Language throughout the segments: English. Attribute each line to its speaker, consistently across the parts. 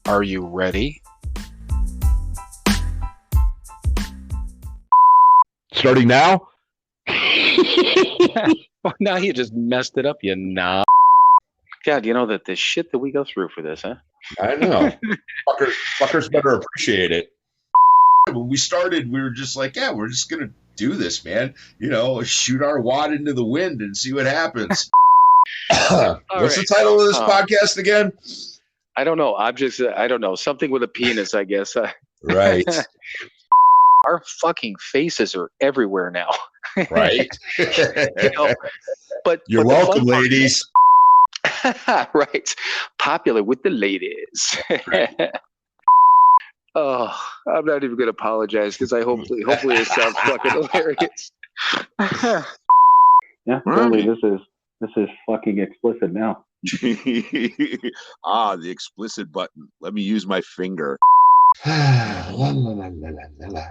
Speaker 1: Are you ready?
Speaker 2: Starting now?
Speaker 1: Well, now you just messed it up, you knob. God, you know that the shit that we go through for this, huh?
Speaker 2: I know. Fuckers better appreciate it. When we started, we were just like, yeah, we're just going to do this, man. You know, shoot our wad into the wind and see what happens. What's the title of this podcast again?
Speaker 1: I don't know. I don't know. Something with a penis, I guess.
Speaker 2: Right.
Speaker 1: Our fucking faces are everywhere now.
Speaker 2: Right.
Speaker 1: You know, but
Speaker 2: You're welcome, ladies.
Speaker 1: Right. Popular with the ladies. Right. Oh, I'm not even going to apologize because hopefully it sounds fucking hilarious.
Speaker 3: Yeah, totally. This is fucking explicit now.
Speaker 4: The explicit button. Let me use my finger.
Speaker 2: La, la, la, la, la, la.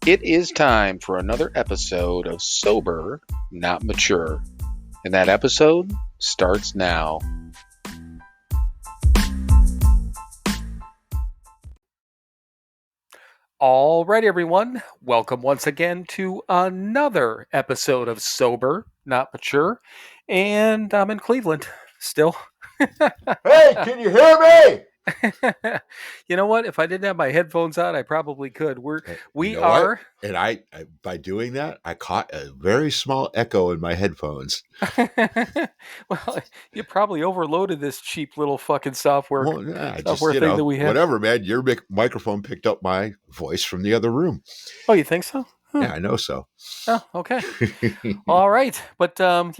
Speaker 1: It is time for another episode of Sober, Not Mature. And that episode starts now. All right, everyone. Welcome once again to another episode of Sober, Not Mature. And I'm in Cleveland still.
Speaker 2: Hey, can you hear me?
Speaker 1: You know what? If I didn't have my headphones on, I probably could. We
Speaker 4: You know
Speaker 1: are.
Speaker 4: what? And I by doing that, I caught a very small echo in my headphones.
Speaker 1: Well, you probably overloaded this cheap little fucking software
Speaker 4: Well, yeah,
Speaker 1: software thing that we have.
Speaker 4: Whatever, man. Your microphone picked up my voice from the other room.
Speaker 1: Oh, you think so? Huh.
Speaker 4: Yeah, I know so.
Speaker 1: Oh, okay. All right. But I've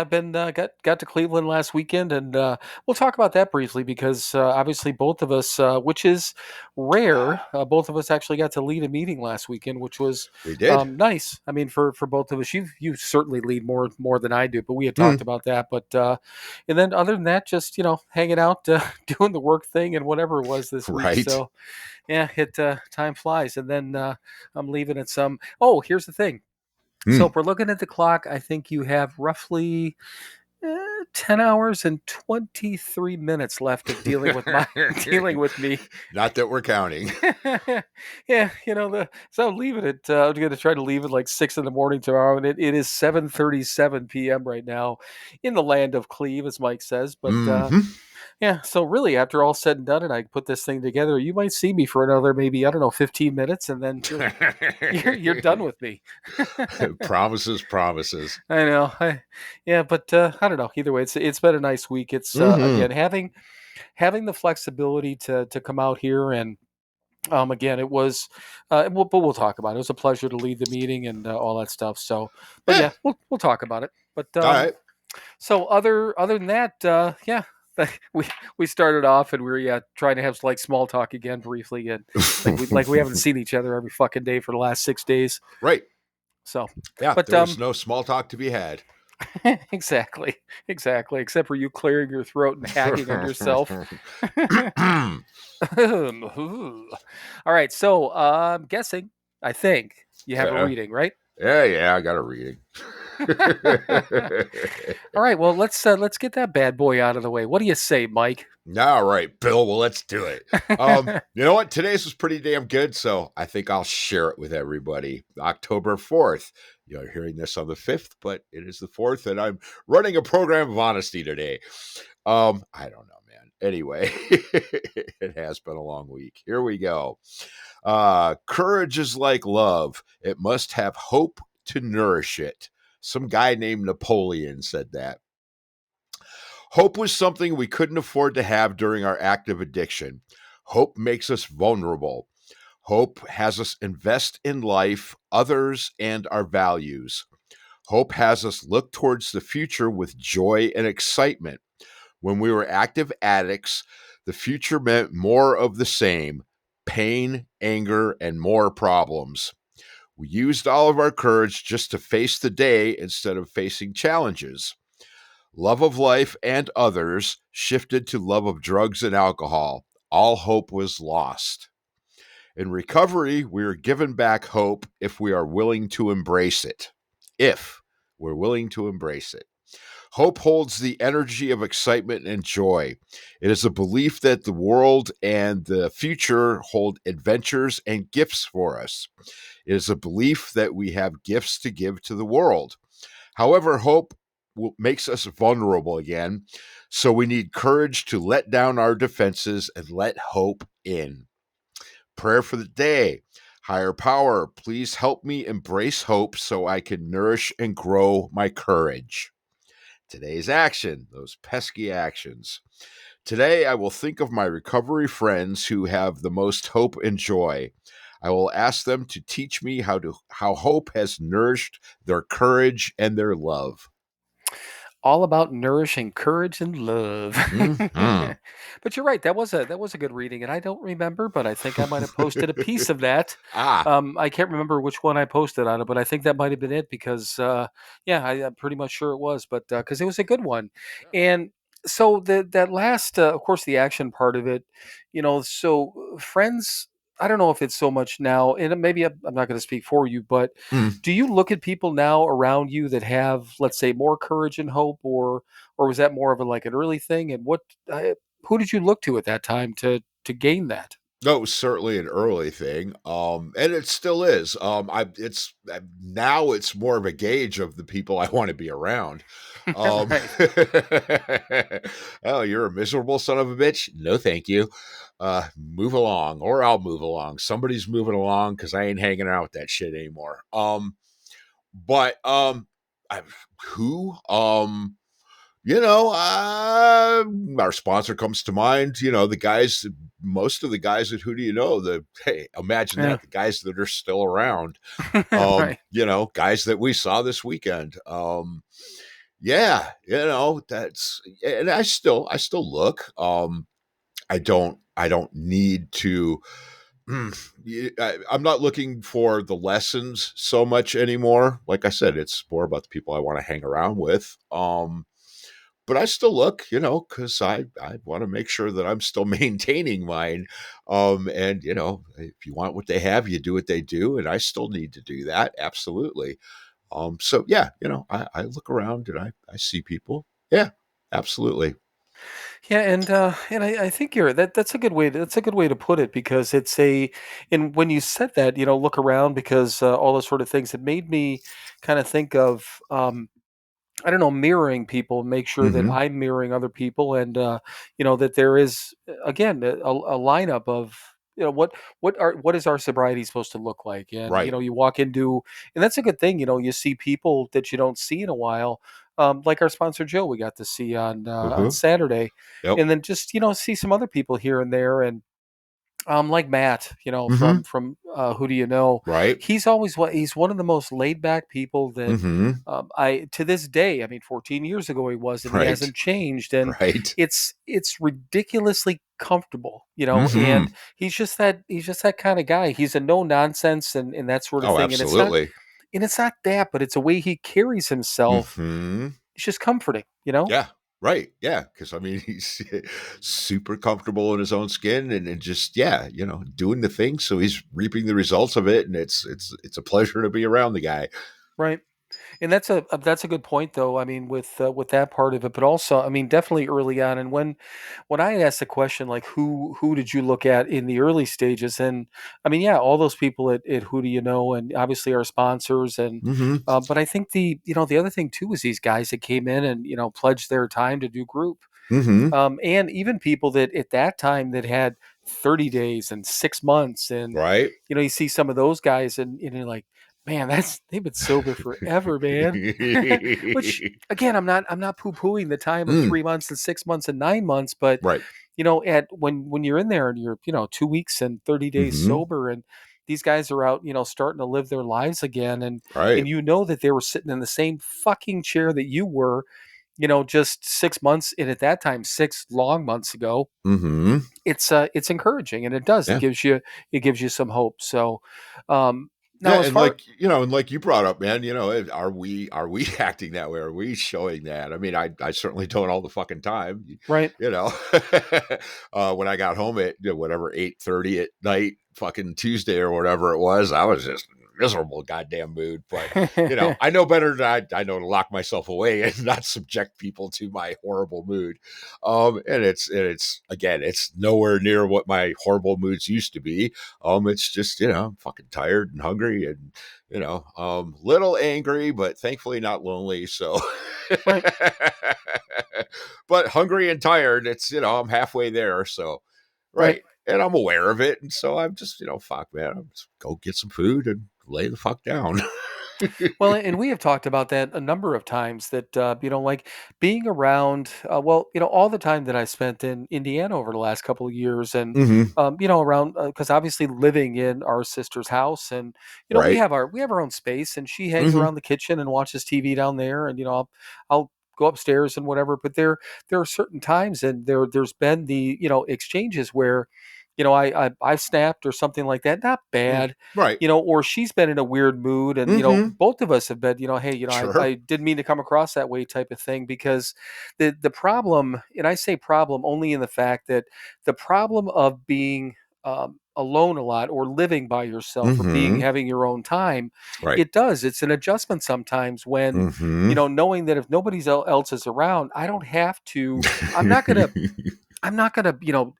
Speaker 1: been got to Cleveland last weekend, and we'll talk about that briefly because obviously both of us, which is rare, both of us actually got to lead a meeting last weekend, which was
Speaker 4: We did.
Speaker 1: nice. I mean, for both of us, you certainly lead more than I do, but we had talked about that. But and then other than that, just hanging out, doing the work thing, and whatever it was this week.
Speaker 4: Right.
Speaker 1: So yeah, time flies, and then I'm leaving at some. Oh, here's the thing. So if we're looking at the clock, I think you have roughly 10 hours and 23 minutes left of dealing with me.
Speaker 4: Not that we're counting.
Speaker 1: Yeah, so I'm leaving it. I'm going to try to leave at like 6 in the morning tomorrow, and it is 7:37 p.m. right now in the Land of Cleve, as Mike says. But yeah, so really, after all said and done, and I put this thing together, you might see me for another maybe 15 minutes, and then you're done with me.
Speaker 4: Promises.
Speaker 1: I know. But I don't know. Either way, it's been a nice week. It's again having the flexibility to come out here, and again, it was. But we'll talk about it. It was a pleasure to lead the meeting and all that stuff. So, but yeah, we'll talk about it. But
Speaker 4: all right.
Speaker 1: So other than that, we started off and we were trying to have like small talk again briefly, and like we haven't seen each other every fucking day for the last 6 days.
Speaker 4: Right.
Speaker 1: So
Speaker 4: yeah, but there's no small talk to be had.
Speaker 1: Exactly. Except for you clearing your throat and hacking on yourself. All right. So I'm guessing. I think you have a reading, right?
Speaker 4: Yeah. I got a reading.
Speaker 1: All right. Well, let's get that bad boy out of the way. What do you say, Mike?
Speaker 4: All right, Bill. Well, let's do it. You know what? Today's was pretty damn good, so I think I'll share it with everybody. October 4th. You're hearing this on the 5th, but it is the 4th, and I'm running a program of honesty today. I don't know, man. Anyway, it has been a long week. Here we go. Courage is like love. It must have hope to nourish it. Some guy named Napoleon said that. Hope was something we couldn't afford to have during our active addiction. Hope makes us vulnerable. Hope has us invest in life, others, and our values. Hope has us look towards the future with joy and excitement. When we were active addicts, the future meant more of the same: pain, anger, and more problems. We used all of our courage just to face the day instead of facing challenges. Love of life and others shifted to love of drugs and alcohol. All hope was lost. In recovery, we are given back hope if we are willing to embrace it. If we're willing to embrace it. Hope holds the energy of excitement and joy. It is a belief that the world and the future hold adventures and gifts for us. It is a belief that we have gifts to give to the world. However, hope makes us vulnerable again, so we need courage to let down our defenses and let hope in. Prayer for the day. Higher power, please help me embrace hope so I can nourish and grow my courage. Today's action, those pesky actions. Today, I will think of my recovery friends who have the most hope and joy. I will ask them to teach me how hope has nourished their courage and their love.
Speaker 1: All about nourishing courage and love.
Speaker 4: Mm-hmm.
Speaker 1: But you're right. That was a good reading, and I don't remember, but I think I might have posted a piece of that.
Speaker 4: Ah.
Speaker 1: I can't remember which one I posted on it, but I think that might have been it because, yeah, I'm pretty much sure it was. But because it was a good one, and so that last, of course, the action part of it, So friends. I don't know if it's so much now, and maybe I'm not going to speak for you, but
Speaker 4: Mm.
Speaker 1: do you look at people now around you that have, let's say, more courage and hope, or was that more of a like an early thing? And who did you look to at that time to gain that?
Speaker 4: No, it was certainly an early thing, and it still is. Now it's more of a gauge of the people I want to be around. Um,
Speaker 1: Right.
Speaker 4: oh, you're a miserable son of a bitch. No, thank you. Move along, or I'll move along. Somebody's moving along because I ain't hanging out with that shit anymore. But I, who? Our sponsor comes to mind. The guys, most of the guys at Who Do You Know? Hey, imagine
Speaker 1: Yeah.
Speaker 4: that, the guys that are still around.
Speaker 1: Right.
Speaker 4: Guys that we saw this weekend. Yeah, that's, and I still look. I don't need to. I'm not looking for the lessons so much anymore. Like I said, it's more about the people I want to hang around with. But I still look, because I want to make sure that I'm still maintaining mine. And if you want what they have, you do what they do, and I still need to do that. Absolutely. So yeah, I look around and I see people. Yeah, absolutely.
Speaker 1: Yeah, and I think that's a good way to put it because and when you said that, look around because all those sort of things, it made me kind of think of I don't know, mirroring people, make sure that
Speaker 4: Mm-hmm.
Speaker 1: I'm mirroring other people, and that there is again a lineup of what is our sobriety supposed to look like, and
Speaker 4: Right.
Speaker 1: you walk into, and that's a good thing. You see people that you don't see in a while, like our sponsor Joe, we got to see on
Speaker 4: Uh-huh.
Speaker 1: Saturday,
Speaker 4: Yep.
Speaker 1: and then just see some other people here and there, and like Matt,
Speaker 4: Mm-hmm.
Speaker 1: from Who Do You Know?
Speaker 4: Right.
Speaker 1: He's one of the most laid back people that
Speaker 4: Mm-hmm.
Speaker 1: I to this day. I mean, 14 years ago he was, and he
Speaker 4: Right.
Speaker 1: hasn't changed, and
Speaker 4: Right.
Speaker 1: it's ridiculously comfortable,
Speaker 4: Mm-hmm.
Speaker 1: and he's just that kind of guy. He's a no nonsense and that sort of
Speaker 4: Oh,
Speaker 1: thing,
Speaker 4: absolutely.
Speaker 1: and it's not that, but it's a way he carries himself.
Speaker 4: Mm-hmm.
Speaker 1: It's just comforting.
Speaker 4: Yeah. Right. Yeah. Because I mean, he's super comfortable in his own skin, and just, yeah, doing the thing. So he's reaping the results of it, and it's a pleasure to be around the guy.
Speaker 1: Right. And that's a good point, though. I mean, with that part of it, but also, I mean, definitely early on. And when I asked the question, like, who did you look at in the early stages? And I mean, yeah, all those people at Who Do You Know, and obviously our sponsors, and
Speaker 4: Mm-hmm.
Speaker 1: but I think the other thing too is these guys that came in and pledged their time to do group.
Speaker 4: Mm-hmm.
Speaker 1: And even people that at that time that had 30 days and 6 months, and
Speaker 4: Right.
Speaker 1: you see some of those guys, and you're like, man, they've been sober forever, man. Which again, I'm not poo pooing the time of
Speaker 4: Mm.
Speaker 1: 3 months and 6 months and 9 months, but
Speaker 4: Right.
Speaker 1: at when you're in there and you're 2 weeks and 30 days
Speaker 4: Mm-hmm.
Speaker 1: sober, and these guys are out starting to live their lives again, and
Speaker 4: Right.
Speaker 1: that they were sitting in the same fucking chair that you were just 6 months, and at that time 6 long months ago.
Speaker 4: Mm-hmm.
Speaker 1: It's encouraging, and it does,
Speaker 4: Yeah.
Speaker 1: it gives you some hope. So
Speaker 4: Yeah,
Speaker 1: now as
Speaker 4: and
Speaker 1: far
Speaker 4: like you brought up, man, are we acting that way? Are we showing that? I mean, I certainly don't all the fucking time.
Speaker 1: right.
Speaker 4: You know, when I got home at whatever 8:30 at night, fucking Tuesday or whatever it was, I was just miserable goddamn mood. But I know better than I know to lock myself away and not subject people to my horrible mood. And it's again, it's nowhere near what my horrible moods used to be. It's just I'm fucking tired and hungry and little angry, but thankfully not lonely. So,
Speaker 1: Right.
Speaker 4: but hungry and tired, it's I'm halfway there. So,
Speaker 1: Right.
Speaker 4: right, and I'm aware of it, and so I'm just fuck, man, I'm just go get some food and lay the fuck down.
Speaker 1: Well, and we have talked about that a number of times that, like being around, well, all the time that I spent in Indiana over the last couple of years and,
Speaker 4: Mm-hmm.
Speaker 1: around, because obviously living in our sister's house and, we
Speaker 4: Right.
Speaker 1: have our own space and she hangs
Speaker 4: Mm-hmm.
Speaker 1: around the kitchen and watches TV down there. And, I'll go upstairs and whatever, but there are certain times and there's been the, exchanges where, I've snapped or something like that. Not bad,
Speaker 4: Right.
Speaker 1: or she's been in a weird mood and,
Speaker 4: Mm-hmm.
Speaker 1: both of us have been, hey, I
Speaker 4: Sure.
Speaker 1: didn't mean to come across that way type of thing because the problem, and I say problem only in the fact that the problem of being alone a lot or living by yourself or being
Speaker 4: Mm-hmm.
Speaker 1: having your own time,
Speaker 4: Right.
Speaker 1: it's an adjustment sometimes when,
Speaker 4: Mm-hmm.
Speaker 1: knowing that if nobody else is around, I don't have to, I'm not going to, I'm not going to,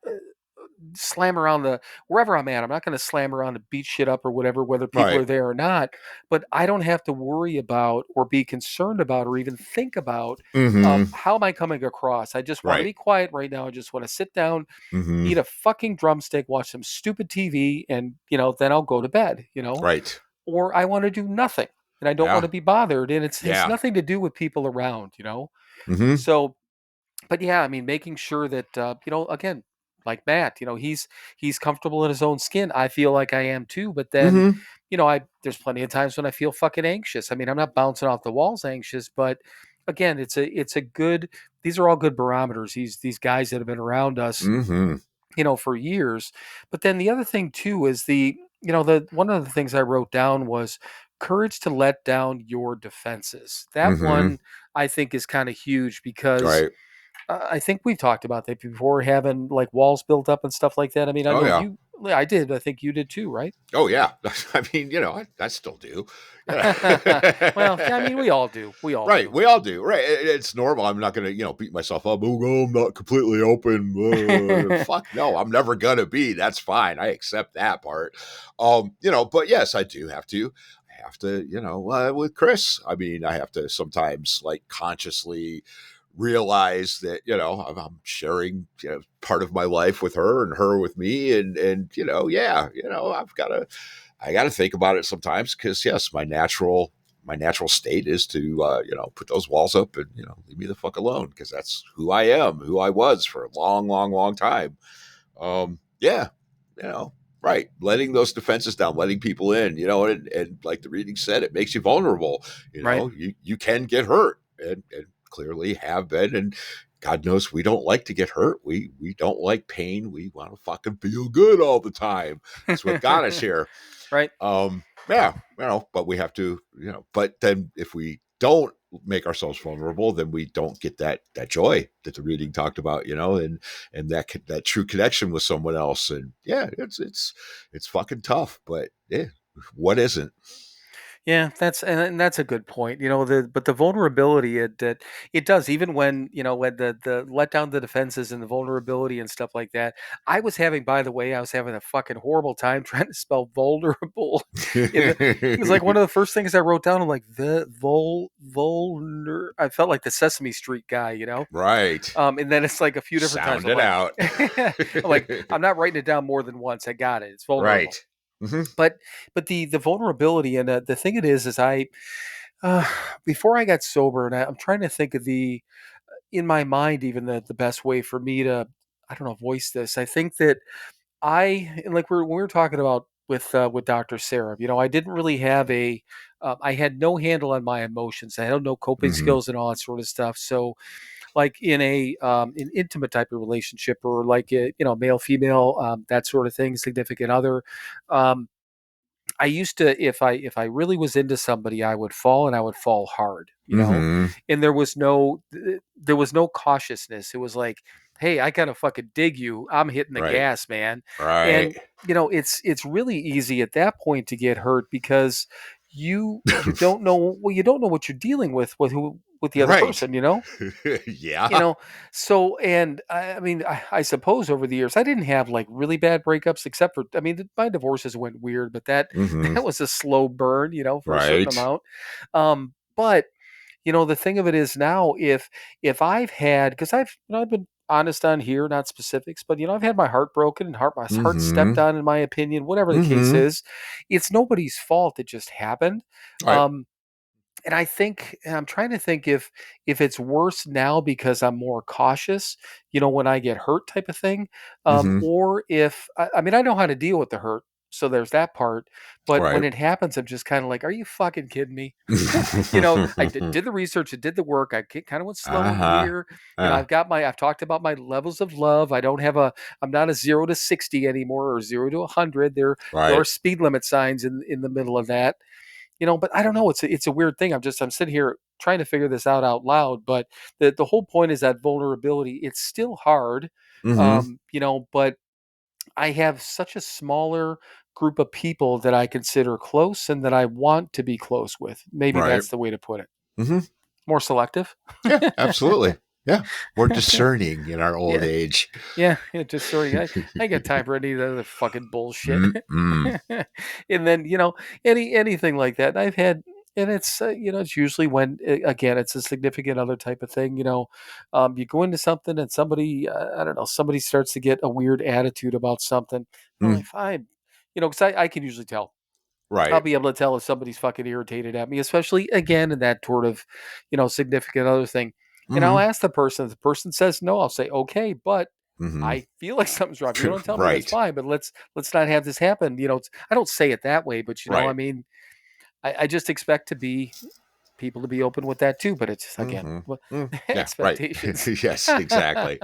Speaker 1: slam around the wherever I'm at. I'm not going to slam around to beat shit up or whatever, whether people
Speaker 4: Right.
Speaker 1: are there or not. But I don't have to worry about or be concerned about or even think about
Speaker 4: Mm-hmm.
Speaker 1: how am I coming across. I just want to
Speaker 4: Right.
Speaker 1: be quiet right now. I just want to sit down,
Speaker 4: Mm-hmm.
Speaker 1: eat a fucking drumstick, watch some stupid TV, and then I'll go to bed.
Speaker 4: Right.
Speaker 1: Or I want to do nothing and I don't want
Speaker 4: Yeah.
Speaker 1: to be bothered. And it has
Speaker 4: Yeah.
Speaker 1: nothing to do with people around.
Speaker 4: Mm-hmm.
Speaker 1: So but yeah, I mean, making sure that again, like Matt, he's comfortable in his own skin. I feel like I am too. But then,
Speaker 4: Mm-hmm.
Speaker 1: I there's plenty of times when I feel fucking anxious. I mean, I'm not bouncing off the walls anxious, but again, it's a good. These are all good barometers. These guys that have been around us,
Speaker 4: Mm-hmm.
Speaker 1: for years. But then the other thing too is the one of the things I wrote down was courage to let down your defenses. That
Speaker 4: Mm-hmm.
Speaker 1: one I think is kind of huge because
Speaker 4: Right.
Speaker 1: I think we've talked about that before, having like walls built up and stuff like that. I mean, I
Speaker 4: Oh
Speaker 1: know
Speaker 4: yeah.
Speaker 1: you, I did. I think you did too, right?
Speaker 4: Oh yeah. I mean, I still do.
Speaker 1: Well, yeah, I mean, we all do. We all
Speaker 4: Right,
Speaker 1: do.
Speaker 4: we all do. Right, it's normal. I'm not gonna, beat myself up. Oh, no, I'm not completely open. Fuck no, I'm never gonna be. That's fine. I accept that part. But yes, I do have to. I have to, with Chris. I mean, I have to sometimes like consciously realize that I'm sharing part of my life with her and her with me, and yeah, I got to think about it sometimes because yes, my natural state is to put those walls up and leave me the fuck alone because that's who I am, who I was for a long, long, long time. Yeah, right, letting those defenses down, letting people in, and like the reading said, it makes you vulnerable.
Speaker 1: Right.
Speaker 4: You can get hurt, and clearly have been, and God knows we don't like to get hurt. We don't like pain. We want to fucking feel good all the time. That's what got us here.
Speaker 1: Right.
Speaker 4: Yeah, but we have to, but then if we don't make ourselves vulnerable, then we don't get that joy that the reading talked about, and that true connection with someone else. And yeah, it's fucking tough, but yeah, what isn't?
Speaker 1: Yeah, and that's a good point. But the vulnerability it does even when the let down the defenses and the vulnerability and stuff like that. By the way, I was having a fucking horrible time trying to spell vulnerable. It was like one of the first things I wrote down. I'm like the vulner. I felt like the Sesame Street guy.
Speaker 4: Right.
Speaker 1: And then it's like a few different times.
Speaker 4: Sound
Speaker 1: I'm
Speaker 4: it
Speaker 1: like,
Speaker 4: out.
Speaker 1: I'm like, I'm not writing it down more than once. I got it. It's
Speaker 4: Right.
Speaker 1: vulnerable.
Speaker 4: Mm-hmm.
Speaker 1: But the vulnerability and the thing it is I uh, before I got sober and I'm trying to think of the in my mind even the best way for me to I don't know voice this. I think that and like when we were talking about with Dr. Sarah, I didn't really have I had no handle on my emotions. I had no coping
Speaker 4: Mm-hmm.
Speaker 1: skills and all that sort of stuff. So like in an intimate type of relationship or like a, male female that sort of thing, significant other. Um, I used to if I really was into somebody, I would fall and I would fall hard.
Speaker 4: Mm-hmm.
Speaker 1: And there was no cautiousness. It was like, hey, I gotta fucking dig you. I'm hitting the
Speaker 4: Right.
Speaker 1: gas, man.
Speaker 4: Right.
Speaker 1: And it's really easy at that point to get hurt because you don't know, well, you don't know what you're dealing with the other
Speaker 4: Right.
Speaker 1: person, you know? You
Speaker 4: Yeah.
Speaker 1: know, so and I mean, I suppose over the years I didn't have like really bad breakups, except for I mean, my divorces went weird, but that
Speaker 4: Hmm.
Speaker 1: that was a slow burn, for a certain
Speaker 4: Right.
Speaker 1: amount. But the thing of it is now, if I've had, because I've been honest on here, not specifics, but I've had my heart broken and my heart stepped
Speaker 4: Hmm.
Speaker 1: on, in my opinion, whatever the case
Speaker 4: Hmm.
Speaker 1: is, it's nobody's fault. It just happened.
Speaker 4: Right.
Speaker 1: Um, and I'm trying to think if it's worse now because I'm more cautious, when I get hurt, type of thing,
Speaker 4: Hmm.
Speaker 1: or if I mean I know how to deal with the hurt, so there's that part. But when
Speaker 4: Right.
Speaker 1: it happens, I'm just kind of like, are you fucking kidding me? I did the research, I did the work, I kind of went slow
Speaker 4: Uh-huh.
Speaker 1: here.
Speaker 4: Uh,
Speaker 1: I've talked about my levels of love. I'm not a 0 to 60 anymore, or 0 to 100. There are
Speaker 4: right.
Speaker 1: speed limit signs in the middle of that. But I don't know. It's a weird thing. I'm sitting here trying to figure this out loud. But the whole point is that vulnerability. It's still hard,
Speaker 4: Hmm.
Speaker 1: but I have such a smaller group of people that I consider close and that I want to be close with. Maybe
Speaker 4: Right.
Speaker 1: that's the way to put it.
Speaker 4: Hmm.
Speaker 1: More selective.
Speaker 4: Yeah, absolutely. Yeah. We're discerning in our old
Speaker 1: Yeah.
Speaker 4: age.
Speaker 1: Yeah, just sorry. I ain't got time for any of the other fucking bullshit.
Speaker 4: Mm-mm.
Speaker 1: And then anything like that. I've had, and it's usually when again it's a significant other type of thing. You go into something and somebody, I don't know, somebody starts to get a weird attitude about something. I'm
Speaker 4: Mm.
Speaker 1: like, fine, because I can usually tell. I'll
Speaker 4: Right.
Speaker 1: be able to tell if somebody's fucking irritated at me, especially again in that sort of, significant other thing. And I'll
Speaker 4: Hmm.
Speaker 1: ask the person. If the person says no, I'll say, okay, but
Speaker 4: Hmm.
Speaker 1: I feel like something's wrong. If you don't tell me, that's
Speaker 4: Right.
Speaker 1: fine. But let's not have this happen. I don't say it that way, but I
Speaker 4: Right.
Speaker 1: mean, I just expect people to be open with that too. But it's just, again,
Speaker 4: Hmm. Mm. Yeah, right.
Speaker 1: expectations.
Speaker 4: Yes, exactly.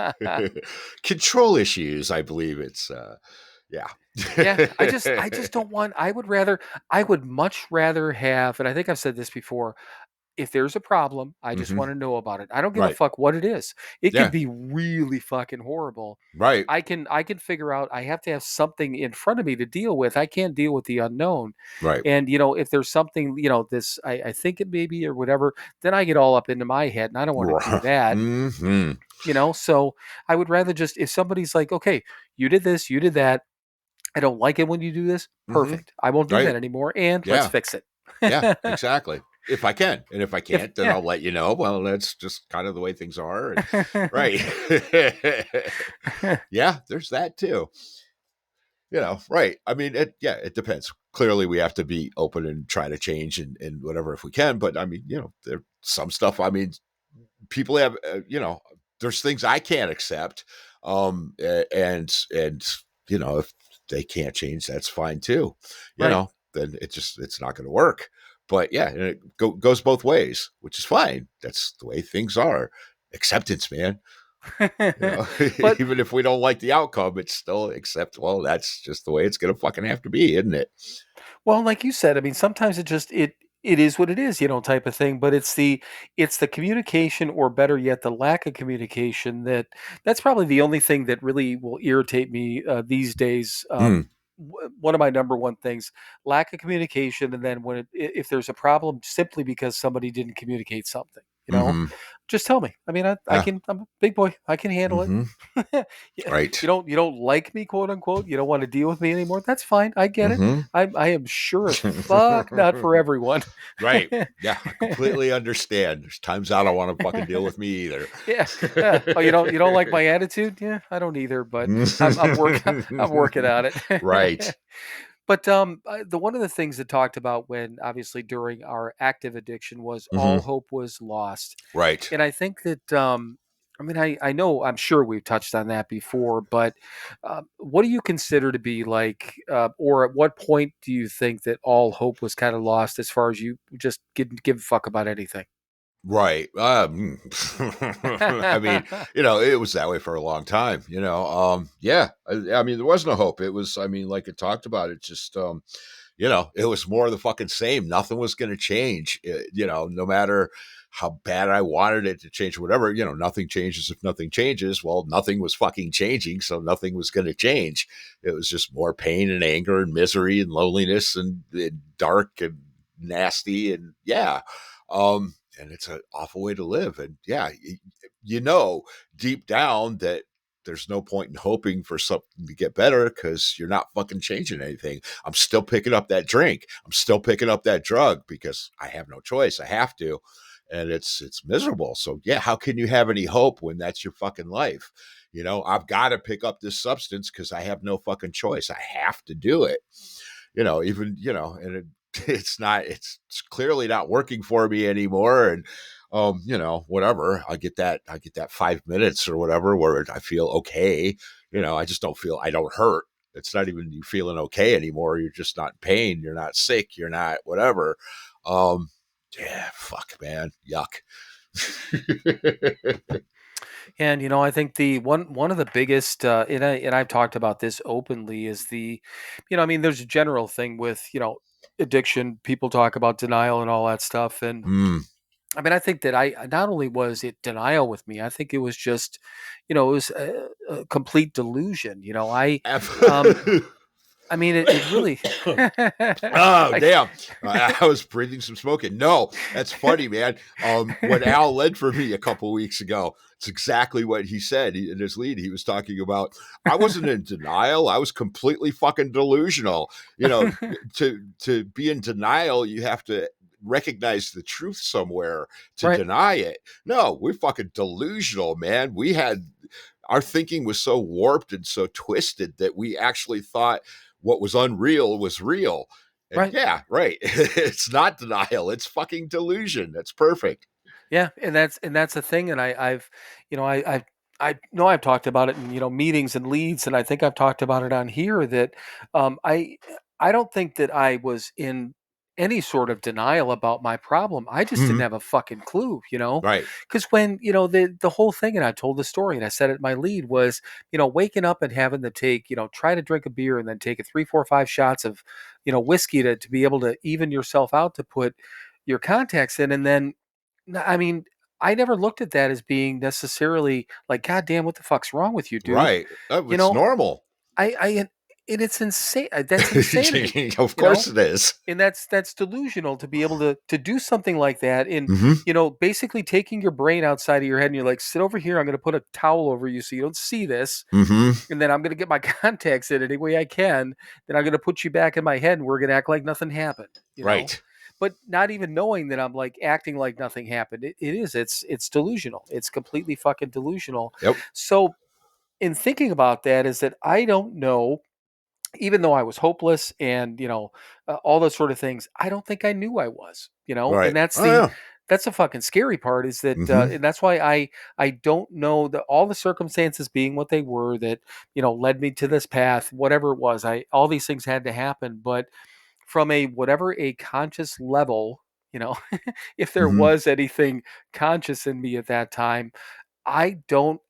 Speaker 4: Control issues, I believe it's yeah.
Speaker 1: Yeah, I just don't want. I would much rather have, and I think I've said this before. If there's a problem, I just
Speaker 4: Hmm.
Speaker 1: want to know about it. I don't give a
Speaker 4: Right.
Speaker 1: fuck what it is. It could
Speaker 4: Yeah.
Speaker 1: be really fucking horrible.
Speaker 4: Right.
Speaker 1: I can figure out. I have to have something in front of me to deal with. I can't deal with the unknown.
Speaker 4: Right.
Speaker 1: And if there's something, this I think it may be or whatever, then I get all up into my head, and I don't want to do that.
Speaker 4: Hmm.
Speaker 1: So I would rather just, if somebody's like, okay, you did this, you did that. I don't like it when you do this.
Speaker 4: Hmm.
Speaker 1: Perfect. I won't do that
Speaker 4: Right.
Speaker 1: anymore, and let's
Speaker 4: Yeah.
Speaker 1: fix it.
Speaker 4: Yeah, exactly. If I can. And if I
Speaker 1: if
Speaker 4: can't, then
Speaker 1: yeah.
Speaker 4: I'll let you know. Well, that's just kind of the way things are. And right. Yeah, there's that too. Right. I mean, it depends. Clearly we have to be open and try to change and whatever if we can. But I mean, there's some stuff. I mean, people have, there's things I can't accept. And, if they can't change, that's fine too.
Speaker 1: Right.
Speaker 4: Then it's not going to work. But yeah, and it goes both ways, which is fine. That's the way things are. Acceptance, man.
Speaker 1: But
Speaker 4: Even if we don't like the outcome, it's still accept. Well, that's just the way it's going to fucking have to be, isn't it?
Speaker 1: well, like you said, I mean, sometimes it is what it is, type of thing. But it's the communication, or better yet, the lack of communication, that's probably the only thing that really will irritate me these days.
Speaker 4: Mm,
Speaker 1: One of my number one things: lack of communication, and then if there's a problem, simply because somebody didn't communicate something.
Speaker 4: mm-hmm.
Speaker 1: Just tell me. I mean, I
Speaker 4: Yeah.
Speaker 1: can. I'm a big boy. I can handle it.
Speaker 4: Mm-hmm.
Speaker 1: Yeah,
Speaker 4: Right.
Speaker 1: you don't like me, quote unquote. You don't want to deal with me anymore. That's fine. I get it.
Speaker 4: Mm-hmm.
Speaker 1: I am sure as fuck not for everyone.
Speaker 4: Right. Yeah, I completely understand. There's times I don't want to fucking deal with me either.
Speaker 1: Yeah. Oh, you don't like my attitude? Yeah, I don't either. But I'm working. I'm working on
Speaker 4: Right.
Speaker 1: it. But the one of the things that talked about when obviously during our active addiction was
Speaker 4: Hmm.
Speaker 1: all hope was lost.
Speaker 4: Right.
Speaker 1: And I think that, I mean, I know, I'm sure we've touched on that before, but what do you consider to be like, or at what point do you think that all hope was kind of lost as far as you just didn't give a fuck about anything?
Speaker 4: Right. I mean, it was that way for a long time, yeah. I mean, there was no hope. It was, I mean, like it talked about, it just, it was more of the fucking same. Nothing was going to change. No matter how bad I wanted it to change, whatever, nothing changes if nothing changes. Well, nothing was fucking changing, so nothing was going to change. It was just more pain and anger and misery and loneliness and dark and nasty. And yeah. And it's an awful way to live. And yeah, deep down that there's no point in hoping for something to get better because you're not fucking changing anything. I'm still picking up that drink. I'm still picking up that drug because I have no choice. I have to. And it's miserable. So yeah, how can you have any hope when that's your fucking life? I've got to pick up this substance because I have no fucking choice. I have to do it. And it's clearly not working for me anymore. And whatever, I get that 5 minutes or whatever where I feel okay. I don't hurt. It's not even you feeling okay anymore. You're just not in pain. You're not sick. You're not whatever. Yeah, fuck, man. Yuck.
Speaker 1: And I think the one of the biggest, and I've talked about this openly, is there's a general thing with addiction. People talk about denial and all that stuff, and
Speaker 4: Mm.
Speaker 1: I think that I not only was it denial with me, I think it was just, it was a complete delusion. Um, it really,
Speaker 4: Oh,
Speaker 1: I,
Speaker 4: damn. I was breathing some smoke in. No, that's funny, man. When Al led for me a couple weeks ago, it's exactly what he said in his lead. He was talking about, I wasn't in denial. I was completely fucking delusional. To be in denial, you have to recognize the truth somewhere to
Speaker 1: right,
Speaker 4: deny it. No, we're fucking delusional, man. Our thinking was so warped and so twisted that we actually thought what was unreal was real. And
Speaker 1: right.
Speaker 4: yeah, right. It's not denial. It's fucking delusion. That's perfect.
Speaker 1: Yeah, and that's the thing, and I've, I know I've talked about it in meetings and leads, and I think I've talked about it on here that I don't think that I was in any sort of denial about my problem. I just didn't
Speaker 4: Mm-hmm.
Speaker 1: have a fucking clue,
Speaker 4: Right.
Speaker 1: because when the whole thing, and I told the story, and I said it in my lead was waking up and having to take try to drink a beer and then take a 3, 4, 5 shots of whiskey to be able to even yourself out to put your contacts in, and then no, I never looked at that as being necessarily like, "God damn, what the fuck's wrong with you, dude?"
Speaker 4: Right.
Speaker 1: You
Speaker 4: It's
Speaker 1: know,
Speaker 4: normal.
Speaker 1: I and it's insane. That's insanity,
Speaker 4: Of
Speaker 1: you know,
Speaker 4: course it is.
Speaker 1: and that's delusional to be able to do something like that. And
Speaker 4: Mm-hmm.
Speaker 1: basically taking your brain outside of your head, and you're like, "Sit over here. I'm going to put a towel over you so you don't see this,
Speaker 4: Mm-hmm.
Speaker 1: and then I'm going to get my contacts in any way I can. Then I'm going to put you back in my head, and we're going to act like nothing happened."
Speaker 4: Right.
Speaker 1: But not even knowing that I'm like acting like nothing happened. It's delusional. It's completely fucking delusional.
Speaker 4: Yep.
Speaker 1: So in thinking about that is that I don't know, even though I was hopeless and all those sort of things, I don't think I knew I was, and
Speaker 4: Right. Oh yeah.
Speaker 1: that's the fucking scary part is that,
Speaker 4: Mm-hmm.
Speaker 1: and that's why I don't know that all the circumstances being what they were that led me to this path, whatever it was, I all these things had to happen, but from a conscious level, you know, if there
Speaker 4: Mm-hmm.
Speaker 1: was anything conscious in me at that time, I don't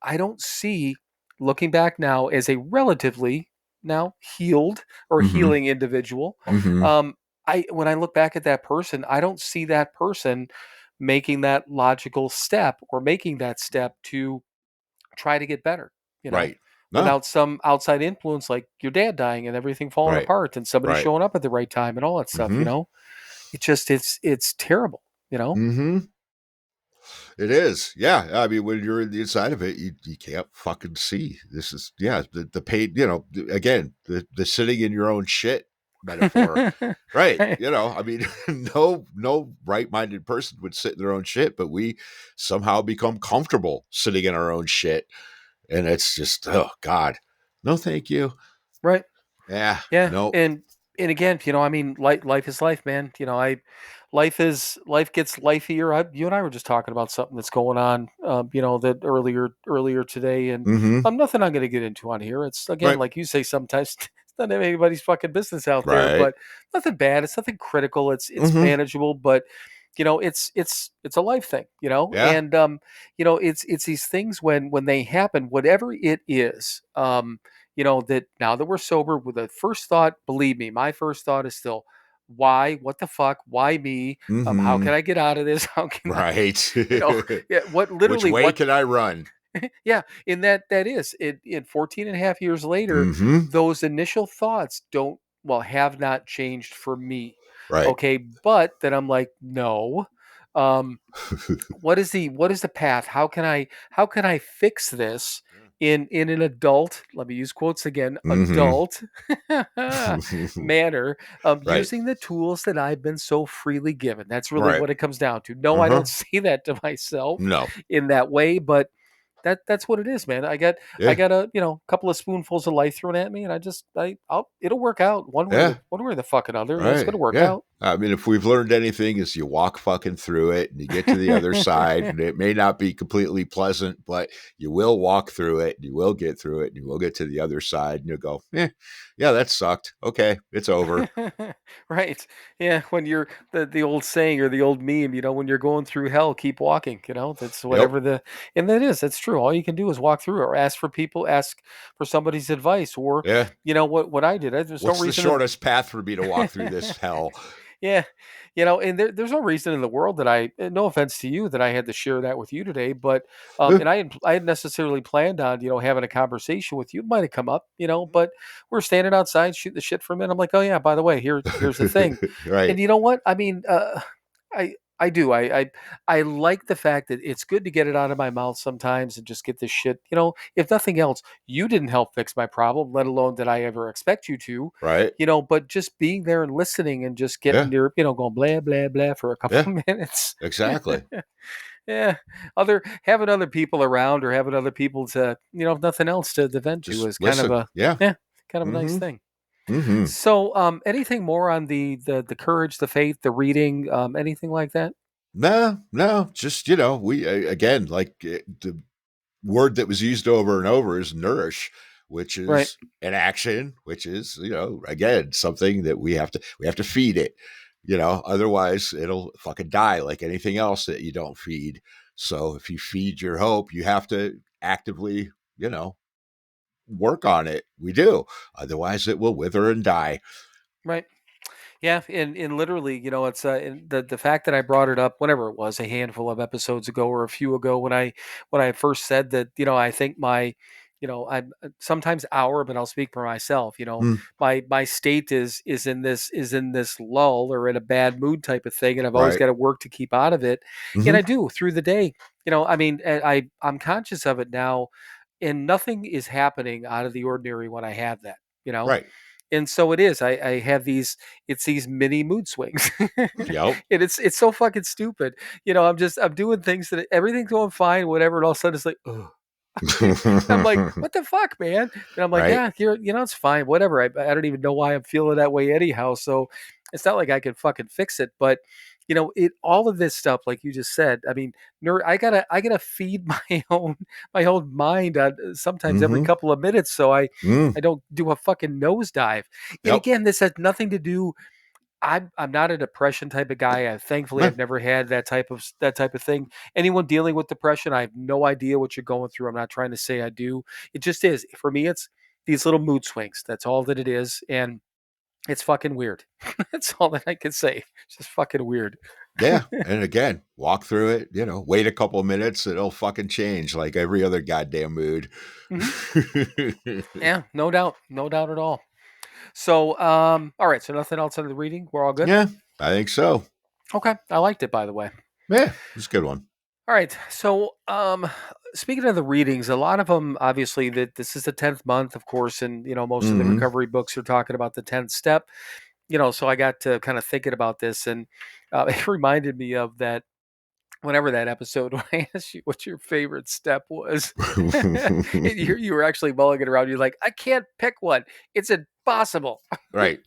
Speaker 1: see, looking back now as a relatively now healed or
Speaker 4: Mm-hmm.
Speaker 1: healing individual,
Speaker 4: Mm-hmm.
Speaker 1: um, I when I look back at that person, I don't see that person making that logical step or making that step to try to get better, you know,
Speaker 4: Right. No.
Speaker 1: without some outside influence like your dad dying and everything falling
Speaker 4: Right.
Speaker 1: apart and somebody
Speaker 4: Right.
Speaker 1: showing up at the right time and all that stuff,
Speaker 4: Mm-hmm.
Speaker 1: it's terrible,
Speaker 4: Mm-hmm. It is. Yeah. I mean, when you're in the inside of it, you can't fucking see. This is, yeah, the pain, again, the sitting in your own shit metaphor. Right.
Speaker 1: Right,
Speaker 4: I mean, no right-minded person would sit in their own shit, but we somehow become comfortable sitting in our own shit. And it's just, oh God. No, thank you.
Speaker 1: right.
Speaker 4: Yeah.
Speaker 1: Yeah,
Speaker 4: No.
Speaker 1: and again, life is life, man. Life gets lifeier. You and I were just talking about something that's going on, that earlier today, and
Speaker 4: Mm-hmm.
Speaker 1: nothing I'm going to get into on here. It's again,
Speaker 4: Right.
Speaker 1: like you say, sometimes it's not anybody's fucking business out there,
Speaker 4: Right.
Speaker 1: but nothing bad. It's nothing critical. It's
Speaker 4: Mm-hmm.
Speaker 1: manageable, but it's a life thing,
Speaker 4: Yeah.
Speaker 1: and it's these things when they happen, whatever it is. That now that we're sober, with the first thought, believe me, my first thought is still, why, what the fuck, why me? How
Speaker 4: Mm-hmm.
Speaker 1: can I get out of this? How can I,
Speaker 4: Right.
Speaker 1: you know, yeah, what
Speaker 4: Which
Speaker 1: literally
Speaker 4: way
Speaker 1: what
Speaker 4: can I run?
Speaker 1: yeah, in that is in 14 and a half years later,
Speaker 4: Mm-hmm.
Speaker 1: those initial thoughts don't well have not changed for me.
Speaker 4: Right.
Speaker 1: Okay, but then I'm like, no. Um what is the path? How can I fix this in an adult, let me use quotes again,
Speaker 4: Mm-hmm.
Speaker 1: adult manner,
Speaker 4: Right.
Speaker 1: using the tools that I've been so freely given. That's really
Speaker 4: Right.
Speaker 1: what it comes down to. No, I
Speaker 4: Uh-huh.
Speaker 1: don't say that to myself
Speaker 4: No.
Speaker 1: in that way, but that's what it is, man. I
Speaker 4: Yeah.
Speaker 1: got a couple of spoonfuls of life thrown at me, and I'll it'll work out
Speaker 4: Yeah.
Speaker 1: one way or the fucking other. It's
Speaker 4: Right.
Speaker 1: gonna work
Speaker 4: Yeah.
Speaker 1: out.
Speaker 4: I mean, if we've learned anything, is you walk fucking through it and you get to the other side, and it may not be completely pleasant, but you will walk through it, and you will get through it, and you will get to the other side, and you'll go, yeah, that sucked. Okay, it's over.
Speaker 1: Right. Yeah. When you're the old saying or the old meme, when you're going through hell, keep walking. That's
Speaker 4: Yep.
Speaker 1: whatever and that's true. All you can do is walk through or ask for somebody's advice or,
Speaker 4: Yeah.
Speaker 1: what I did. There's no
Speaker 4: What's the
Speaker 1: reason
Speaker 4: shortest path for me to walk through this
Speaker 1: to,
Speaker 4: hell?
Speaker 1: yeah. And there's no reason in the world that no offense to you, that I had to share that with you today, but,
Speaker 4: Eh,
Speaker 1: and I hadn't necessarily planned on, having a conversation with you. It might have come up, but we're standing outside shooting the shit for a minute. I'm like, oh yeah, by the way, here's the thing.
Speaker 4: right.
Speaker 1: And you know what? I mean, I do. I like the fact that it's good to get it out of my mouth sometimes and just get this shit. If nothing else, you didn't help fix my problem, let alone did I ever expect you to.
Speaker 4: Right.
Speaker 1: But just being there and listening and just
Speaker 4: Yeah.
Speaker 1: getting your, going blah blah blah for a couple
Speaker 4: Yeah.
Speaker 1: of minutes.
Speaker 4: Exactly.
Speaker 1: Yeah, having other people around or having other people to, if nothing else to vent to
Speaker 4: Just
Speaker 1: is kind of
Speaker 4: listen.
Speaker 1: a
Speaker 4: Yeah.
Speaker 1: yeah, kind of a nice
Speaker 4: Mm-hmm.
Speaker 1: thing.
Speaker 4: Mm-hmm.
Speaker 1: So, anything more on the courage, the faith, the reading, anything like that?
Speaker 4: No, no, just we again like the word that was used over and over is nourish, which
Speaker 1: Right.
Speaker 4: is an action, which is again something that we have to feed it. Otherwise it'll fucking die like anything else that you don't feed. So if you feed your hope, you have to actively you know work on it. We do, otherwise it will wither and die.
Speaker 1: Right. Yeah, and literally, it's the fact that I brought it up whenever it was a handful of episodes ago or a few ago when I first said that, I think I'm sometimes our, but I'll speak for myself.
Speaker 4: Mm,
Speaker 1: My state is in this lull or in a bad mood type of thing, and I've always
Speaker 4: right.
Speaker 1: got to work to keep out of it, and
Speaker 4: Hmm.
Speaker 1: I do through the day. I mean, I'm conscious of it now, and nothing is happening out of the ordinary when I have that. You know,
Speaker 4: Right.
Speaker 1: and so it is. I have these mini mood swings. And
Speaker 4: Yep.
Speaker 1: it's so fucking stupid. I'm doing things that everything's going fine, whatever, and all of a sudden it's like, ugh. I'm like, what the fuck, man? And I'm like,
Speaker 4: right.
Speaker 1: yeah, it's fine, whatever. I don't even know why I'm feeling that way anyhow. So it's not like I can fucking fix it. But it all of this stuff, like you just said. I mean, I gotta feed my own mind on sometimes every
Speaker 4: Hmm.
Speaker 1: couple of minutes, so I
Speaker 4: Mm,
Speaker 1: I don't do a fucking nosedive. And
Speaker 4: yep.
Speaker 1: again, this has nothing to do. I'm not a depression type of guy. Thankfully,
Speaker 4: Eh,
Speaker 1: I've never had that type of thing. Anyone dealing with depression, I have no idea what you're going through. I'm not trying to say I do. It just is. For me, it's these little mood swings. That's all that it is, and it's fucking weird. That's all that I can say. It's just fucking weird.
Speaker 4: Yeah, and again, walk through it, wait a couple of minutes, it'll fucking change like every other goddamn mood.
Speaker 1: Hmm. Yeah, no doubt at all. So, all right. So nothing else on the reading. We're all good.
Speaker 4: Yeah, I think so.
Speaker 1: Okay, I liked it, by the way.
Speaker 4: Yeah, it's a good one.
Speaker 1: All right. So, speaking of the readings, a lot of them, obviously, that this is the 10th month, of course, and most of the
Speaker 4: Hmm.
Speaker 1: recovery books are talking about the 10th step. So I got to kind of thinking about this, and it reminded me of that. Whenever that episode, when I asked you what your favorite step was, and you were actually mulling it around. You're like, I can't pick one. It's impossible.
Speaker 4: Right.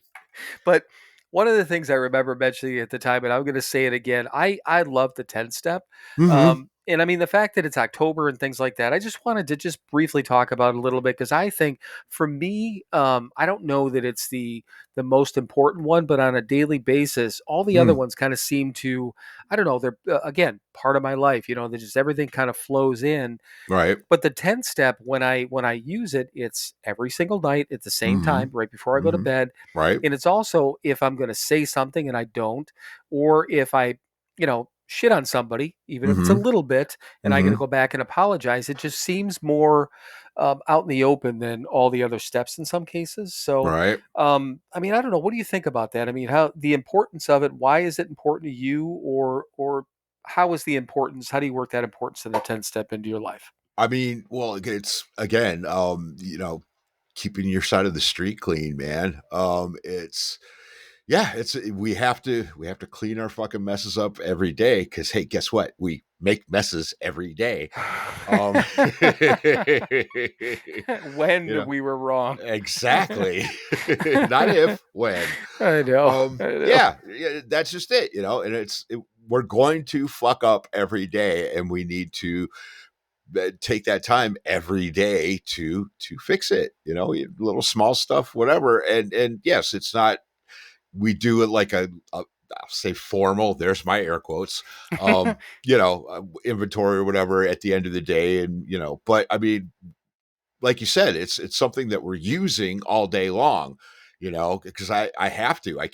Speaker 1: But one of the things I remember mentioning at the time, and I'm going to say it again, I love the 10 step.
Speaker 4: Hmm.
Speaker 1: And I mean, the fact that it's October and things like that, I just wanted to just briefly talk about it a little bit because I think for me, I don't know that it's the most important one, but on a daily basis, all the other
Speaker 4: Mm,
Speaker 1: ones kind of seem to, I don't know, they're again part of my life. They're just everything kind of flows in.
Speaker 4: right.
Speaker 1: But the 10th step, when I use it, it's every single night at the same
Speaker 4: Mm-hmm.
Speaker 1: time, right before I go to
Speaker 4: Mm-hmm.
Speaker 1: bed.
Speaker 4: Right.
Speaker 1: And it's also if I'm going to say something and I don't, or if I, shit on somebody, even if it's a
Speaker 4: Mm-hmm.
Speaker 1: little bit, and I got to
Speaker 4: Mm-hmm.
Speaker 1: go back and apologize, it just seems more out in the open than all the other steps in some cases. So,
Speaker 4: Right.
Speaker 1: I mean, I don't know. What do you think about that? I mean, how the importance of it? Why is it important to you, or how is the importance? How do you work that importance of the 10th step into your life?
Speaker 4: I mean, well, it's again, keeping your side of the street clean, man. It's yeah, it's we have to clean our fucking messes up every day because hey, guess what? We make messes every day. Um, you
Speaker 1: When
Speaker 4: know
Speaker 1: we were wrong.
Speaker 4: exactly. Not if, when.
Speaker 1: I know. I know.
Speaker 4: Yeah, yeah, that's just it, and we're going to fuck up every day, and we need to take that time every day to fix it. Little small stuff, whatever. And yes, it's not. We do it like I'll say formal. There's my air quotes. Inventory or whatever at the end of the day, and But I mean, like you said, it's something that we're using all day long, because I have to. I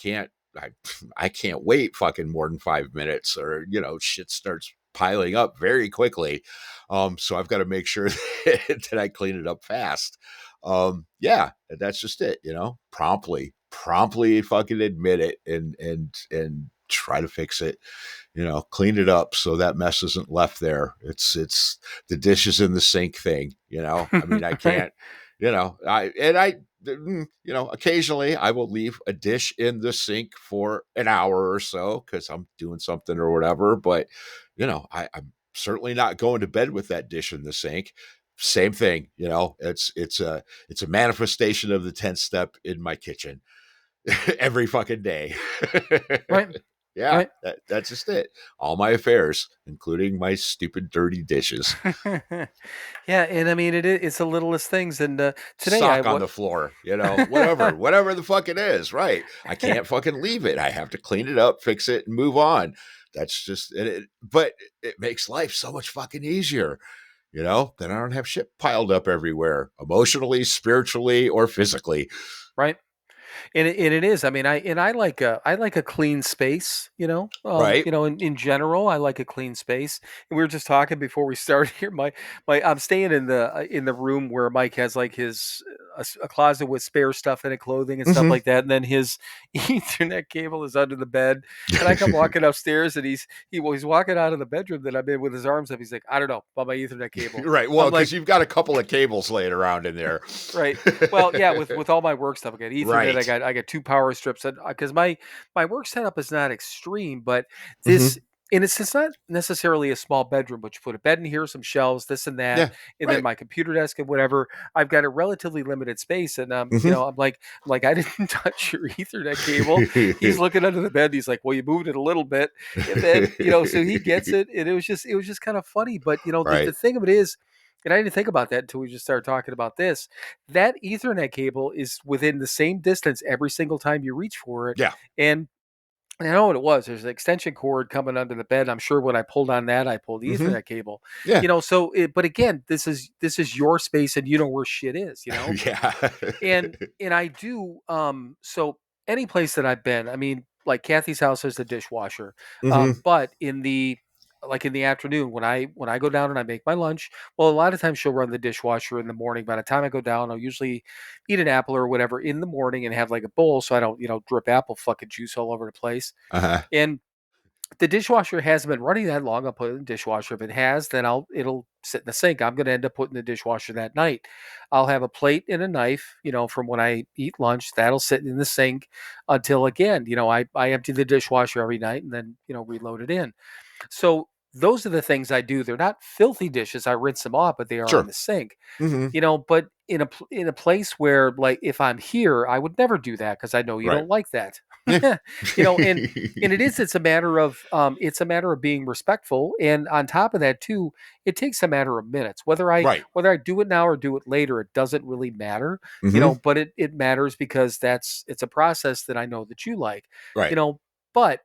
Speaker 4: I can't wait fucking more than 5 minutes, or shit starts piling up very quickly. So I've got to make sure that I clean it up fast. Yeah, that's just it. Promptly fucking admit it and try to fix it, clean it up so that mess isn't left there. It's the dishes in the sink thing, I mean, I
Speaker 1: Right.
Speaker 4: can't, occasionally I will leave a dish in the sink for an hour or so because I'm doing something or whatever. But, I'm certainly not going to bed with that dish in the sink. Same thing, it's a manifestation of the 10th step in my kitchen every fucking day.
Speaker 1: Right.
Speaker 4: Yeah,
Speaker 1: Right.
Speaker 4: that's just it. All my affairs, including my stupid dirty dishes.
Speaker 1: Yeah, and I mean it's the littlest things. And today I
Speaker 4: Sock on
Speaker 1: what
Speaker 4: the floor, whatever the fuck it is, right? I can't fucking leave it. I have to clean it up, fix it, and move on. That's just but it makes life so much fucking easier, then I don't have shit piled up everywhere, emotionally, spiritually, or physically.
Speaker 1: right. And it is. I mean, I like a clean space.
Speaker 4: Right?
Speaker 1: In general, I like a clean space. And we were just talking before we started here. My I'm staying in the room where Mike has like his a closet with spare stuff in it, clothing and stuff
Speaker 4: Mm-hmm.
Speaker 1: like that. And then his Ethernet cable is under the bed. And I come walking upstairs, and he's walking out of the bedroom that I'm in with his arms up. He's like, I don't know about my Ethernet cable.
Speaker 4: Right. Well,
Speaker 1: I'm
Speaker 4: because
Speaker 1: like,
Speaker 4: you've got a couple of cables laying around in there.
Speaker 1: right. Well, yeah, with all my work stuff, I got Ethernet, I
Speaker 4: Right.
Speaker 1: got I got two power strips, because my work setup is not extreme, but
Speaker 4: Mm-hmm.
Speaker 1: this and it's not necessarily a small bedroom, but you put a bed in here, some shelves, this and that,
Speaker 4: Yeah.
Speaker 1: and then
Speaker 4: Right.
Speaker 1: my computer desk and whatever. I've got a relatively limited space, and
Speaker 4: Mm-hmm.
Speaker 1: I'm like, I didn't touch your Ethernet cable. He's looking under the bed. He's like, well, you moved it a little bit, and then so he gets it, and it was just kind of funny. But the
Speaker 4: Right.
Speaker 1: thing of it is. And I didn't think about that until we just started talking about this. That Ethernet cable is within the same distance every single time you reach for it.
Speaker 4: Yeah.
Speaker 1: And I know what it was. There's an extension cord coming under the bed. I'm sure when I pulled on that, I pulled the
Speaker 4: Mm-hmm.
Speaker 1: Ethernet cable.
Speaker 4: Yeah.
Speaker 1: But again, this is your space, and you know where shit is.
Speaker 4: Yeah.
Speaker 1: And I do. So any place that I've been, I mean, like Kathy's house is the dishwasher.
Speaker 4: Mm-hmm.
Speaker 1: But in the afternoon when I go down and I make my lunch, well, a lot of times she'll run the dishwasher in the morning. By the time I go down, I'll usually eat an apple or whatever in the morning and have like a bowl so I don't drip apple fucking juice all over the place.
Speaker 4: Uh-huh.
Speaker 1: And the dishwasher hasn't been running that long. I'll put it in the dishwasher. If it has, then it'll sit in the sink. I'm going to end up putting the dishwasher that night. I'll have a plate and a knife, from when I eat lunch. That'll sit in the sink until again, I empty the dishwasher every night and then reload it in. So those are the things I do. They're not filthy dishes. I rinse them off, but they are in
Speaker 4: Sure.
Speaker 1: the sink.
Speaker 4: Mm-hmm.
Speaker 1: But in a place where, like, if I'm here, I would never do that because I know you
Speaker 4: Right.
Speaker 1: don't like that.
Speaker 4: Yeah.
Speaker 1: And it's a matter of being respectful, and on top of that too, it takes a matter of minutes.
Speaker 4: Right.
Speaker 1: Whether I do it now or do it later, it doesn't really matter.
Speaker 4: Mm-hmm.
Speaker 1: But it matters because it's a process that I know that you like. you
Speaker 4: Right.
Speaker 1: know but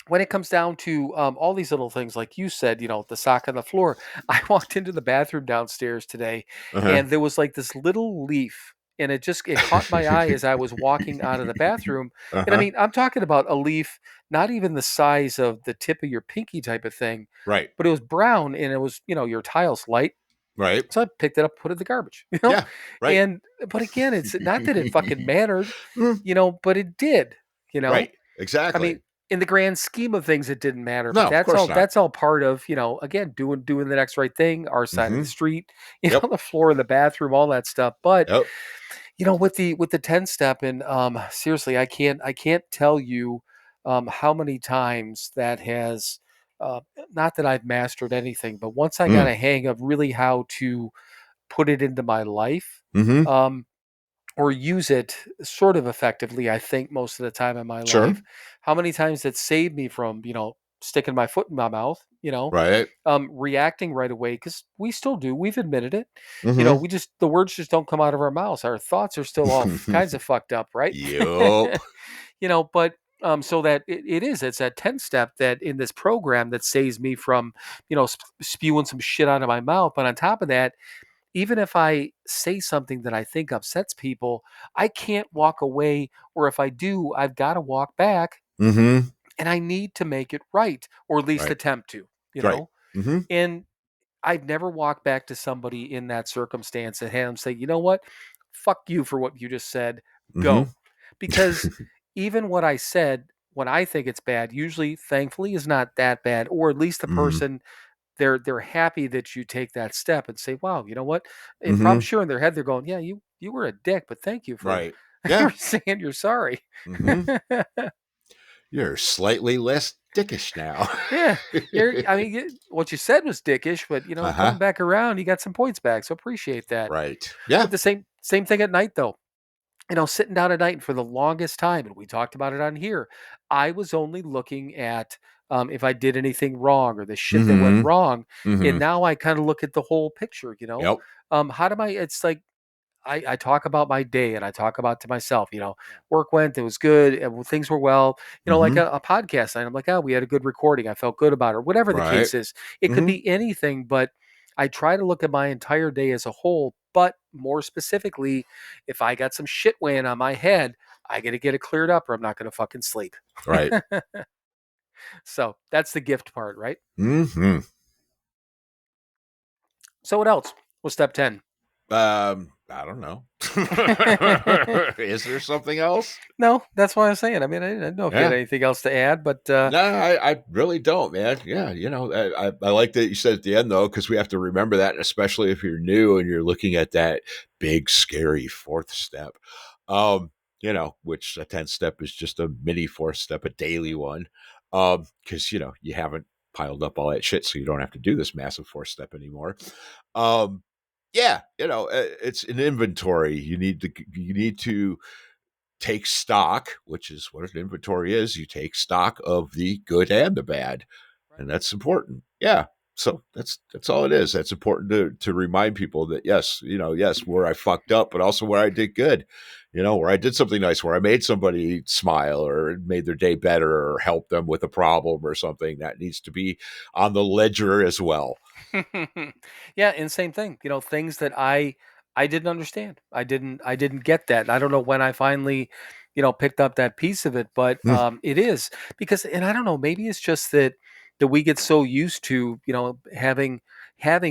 Speaker 1: when it comes down to all these little things, like you said, the sock on the floor, I walked into the bathroom downstairs today,
Speaker 4: Uh-huh.
Speaker 1: and there was like this little leaf, and it caught my eye as I was walking out of the bathroom. And I
Speaker 4: Uh-huh.
Speaker 1: mean, I'm talking about a leaf, not even the size of the tip of your pinky type of thing,
Speaker 4: Right.
Speaker 1: but it was brown, and it was, your tiles light.
Speaker 4: Right.
Speaker 1: So I picked it up, put it in the garbage,
Speaker 4: Yeah. Right.
Speaker 1: and but again, it's not that it fucking mattered,
Speaker 4: Mm,
Speaker 1: but it did, you know.
Speaker 4: right.
Speaker 1: I mean,
Speaker 4: Exactly.
Speaker 1: in the grand scheme of things, it didn't matter, but
Speaker 4: No, of course not.
Speaker 1: that's all part of, again, doing the next right thing, our side of the
Speaker 4: Mm-hmm.
Speaker 1: street,
Speaker 4: Yep.
Speaker 1: the floor in the bathroom, all that stuff. But
Speaker 4: Yep.
Speaker 1: with the 10 step, and seriously, I can't tell you how many times that has not that I've mastered anything, but once I got
Speaker 4: Mm.
Speaker 1: a hang of really how to put it into my life,
Speaker 4: Mm-hmm.
Speaker 1: um or use it sort of effectively, I think, most of the time in my
Speaker 4: Sure.
Speaker 1: life. How many times it saved me from, sticking my foot in my mouth,
Speaker 4: Right.
Speaker 1: reacting right away, because we still do. We've admitted it.
Speaker 4: Mm-hmm.
Speaker 1: We just, the words just don't come out of our mouths. Our thoughts are still all kinds of fucked up, right?
Speaker 4: Yup.
Speaker 1: But so that it's that 10 step that in this program that saves me from, spewing some shit out of my mouth. But on top of that, even if I say something that I think upsets people, I can't walk away, or if I do, I've got to walk back,
Speaker 4: Mm-hmm.
Speaker 1: and I need to make it right, or at least
Speaker 4: Right.
Speaker 1: attempt to, you
Speaker 4: Right.
Speaker 1: know?
Speaker 4: Mm-hmm.
Speaker 1: And I've never walked back to somebody in that circumstance and had them say, you know what? Fuck you for what you just said.
Speaker 4: Mm-hmm.
Speaker 1: Go. Because even what I said, when I think it's bad, usually, thankfully, is not that bad, or at least the
Speaker 4: Mm-hmm.
Speaker 1: person, they're happy that you take that step and say, "Wow, you know what?" And I'm
Speaker 4: Mm-hmm.
Speaker 1: sure in their head they're going, "Yeah, you were a dick, but thank you for
Speaker 4: Right. Yeah.
Speaker 1: for saying you're sorry."
Speaker 4: Mm-hmm. You're slightly less dickish now.
Speaker 1: Yeah, I mean, what you said was dickish, but
Speaker 4: Uh-huh.
Speaker 1: coming back around, you got some points back, so appreciate that.
Speaker 4: Right. Yeah.
Speaker 1: But the same thing at night, though. Sitting down at night, and for the longest time, and we talked about it on here, I was only looking at if I did anything wrong or the shit that went
Speaker 4: Mm-hmm.
Speaker 1: wrong. And
Speaker 4: Mm-hmm.
Speaker 1: now I kind of look at the whole picture.
Speaker 4: Yep.
Speaker 1: How do I, it's like, I talk about my day, and I talk about to myself, work went, it was good, and things were well, like
Speaker 4: Mm-hmm.
Speaker 1: a podcast. And I'm like, oh, we had a good recording. I felt good about it, or whatever the
Speaker 4: Right.
Speaker 1: case is. It could
Speaker 4: Mm-hmm.
Speaker 1: be anything, but I try to look at my entire day as a whole. But more specifically, if I got some shit weighing on my head, I got to get it cleared up, or I'm not going to fucking sleep.
Speaker 4: Right.
Speaker 1: So that's the gift part, right?
Speaker 4: Mm-hmm.
Speaker 1: So what else was step 10?
Speaker 4: I don't know. Is there something else?
Speaker 1: No, that's what I was saying. I mean, I didn't know if you had
Speaker 4: Yeah.
Speaker 1: anything else to add, but
Speaker 4: No, I really don't, man. Yeah, I like that you said at the end though, because we have to remember that, especially if you're new and you're looking at that big, scary fourth step. Which a 10th step is just a mini fourth step, a daily one. Because you haven't piled up all that shit, so you don't have to do this massive fourth step anymore. Um, yeah, it's an inventory. You need to take stock, which is what an inventory is. You take stock of the good and the bad,
Speaker 1: right.
Speaker 4: and that's important. Yeah. So that's all it is. That's important to remind people that yes, where I fucked up, but also where I did good. Where I did something nice, where I made somebody smile or made their day better or helped them with a problem or something that needs to be on the ledger as well.
Speaker 1: Yeah, and same thing. Things that I didn't understand. I didn't get that. And I don't know when I finally, picked up that piece of it, but
Speaker 4: Mm,
Speaker 1: it is because, and I don't know, maybe it's just that we get so used to, having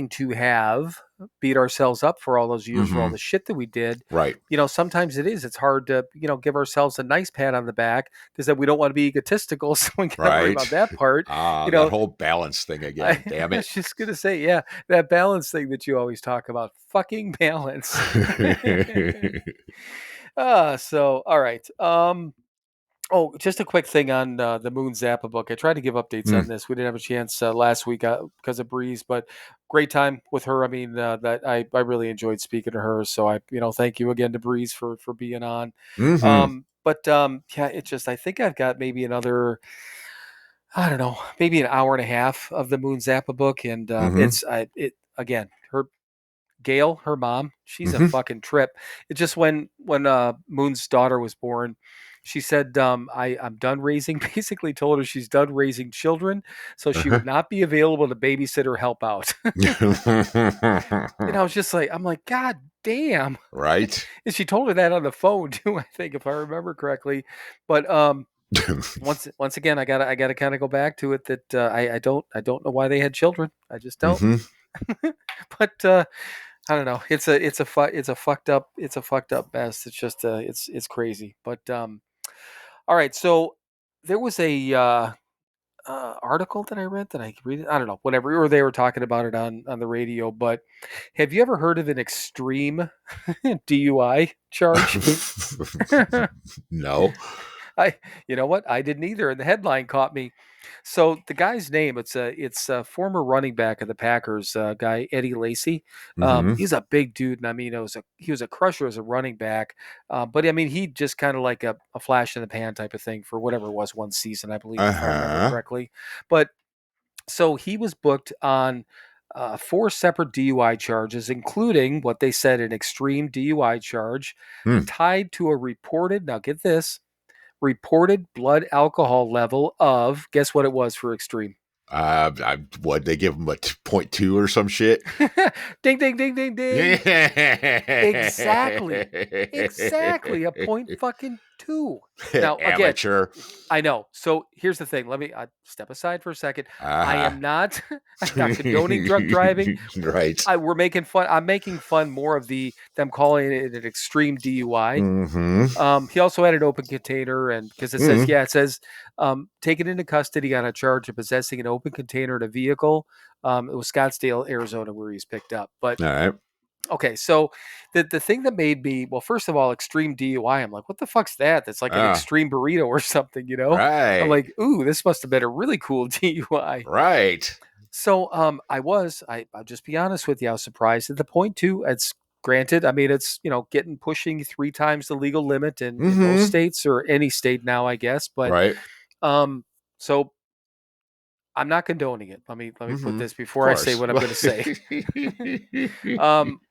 Speaker 1: to have beat ourselves up for all those years for all
Speaker 4: hmm
Speaker 1: the shit that we did.
Speaker 4: Right.
Speaker 1: Sometimes it's hard to, give ourselves a nice pat on the back, because then we don't want to be egotistical, so we got to worry
Speaker 4: Right.
Speaker 1: about that part.
Speaker 4: Ah,
Speaker 1: You
Speaker 4: that
Speaker 1: know,
Speaker 4: whole balance thing again.
Speaker 1: I,
Speaker 4: Damn
Speaker 1: I
Speaker 4: it.
Speaker 1: was just gonna say, yeah, that balance thing that you always talk about, fucking balance. So all right. Oh, just a quick thing on the Moon Zappa book. I tried to give updates on
Speaker 4: Mm.
Speaker 1: this. We didn't have a chance last week because of Breeze, but great time with her. I mean, that I really enjoyed speaking to her. So thank you again to Breeze for being on.
Speaker 4: Mm-hmm.
Speaker 1: Yeah, it's just I think I've got maybe another, I don't know, maybe an hour and a half of the Moon Zappa book, and
Speaker 4: Mm-hmm.
Speaker 1: it again her Gail, her mom, she's a
Speaker 4: Mm-hmm.
Speaker 1: fucking trip. It's just when Moon's daughter was born, she said, I'm done raising." Basically, told her she's done raising children, so she
Speaker 4: Uh-huh.
Speaker 1: would not be available to babysit or help out. And I was just like, I'm like, God damn.
Speaker 4: Right.
Speaker 1: And she told her that on the phone too, I think, if I remember correctly. But once again, I gotta kind of go back to it that I don't know why they had children. I just don't.
Speaker 4: Mm-hmm.
Speaker 1: But I don't know. It's a fucked up mess. It's just it's crazy. But all right. So there was a article that I read that I could read it. I don't know, whatever, or they were talking about it on the radio. But have you ever heard of an extreme DUI charge?
Speaker 4: No.
Speaker 1: I, you know what? I didn't either, and the headline caught me. So the guy's name, it's a former running back of the Packers, guy Eddie Lacy.
Speaker 4: Mm-hmm.
Speaker 1: He's a big dude, and I mean, he was a crusher as a running back. But I mean, he just kind of like a flash in the pan type of thing for whatever it was, one season, I believe, if I remember
Speaker 4: Uh-huh.
Speaker 1: correctly. But so he was booked on four separate DUI charges, including what they said an extreme DUI charge
Speaker 4: Hmm.
Speaker 1: tied to a reported. Now get this, reported blood alcohol level of, guess what it was for extreme?
Speaker 4: What they give him a 0.2 or some shit?
Speaker 1: Ding, ding, ding, ding, ding. Exactly. Exactly. A point fucking two. Now, again,
Speaker 4: Amateur.
Speaker 1: I know. So here's the thing. Let me step aside for a second. I
Speaker 4: Uh-huh.
Speaker 1: am not, I'm not condoning drunk driving.
Speaker 4: Right.
Speaker 1: We're making fun. I'm making fun more of them calling it an extreme DUI.
Speaker 4: Mm-hmm.
Speaker 1: He also had an open container, and because
Speaker 4: Mm.
Speaker 1: it says, taken into custody on a charge of possessing an open container in a vehicle. It was Scottsdale, Arizona, where he's picked up. But
Speaker 4: All right.
Speaker 1: okay, so the thing that made me, well, first of all, extreme DUI. I'm like, what the fuck's that? That's like an
Speaker 4: Ah,
Speaker 1: extreme burrito or something, you know? I'm
Speaker 4: right.
Speaker 1: like, ooh, this must have been a really cool DUI.
Speaker 4: Right.
Speaker 1: So I'll just be honest with you, I was surprised at the point too. It's granted, I mean it's getting pushing three times the legal limit in most
Speaker 4: Mm-hmm.
Speaker 1: states or any state now, I guess. But
Speaker 4: Right.
Speaker 1: um so I'm not condoning it. Let me put
Speaker 4: Mm-hmm.
Speaker 1: this
Speaker 4: Of
Speaker 1: before I say
Speaker 4: course.
Speaker 1: what I'm gonna say.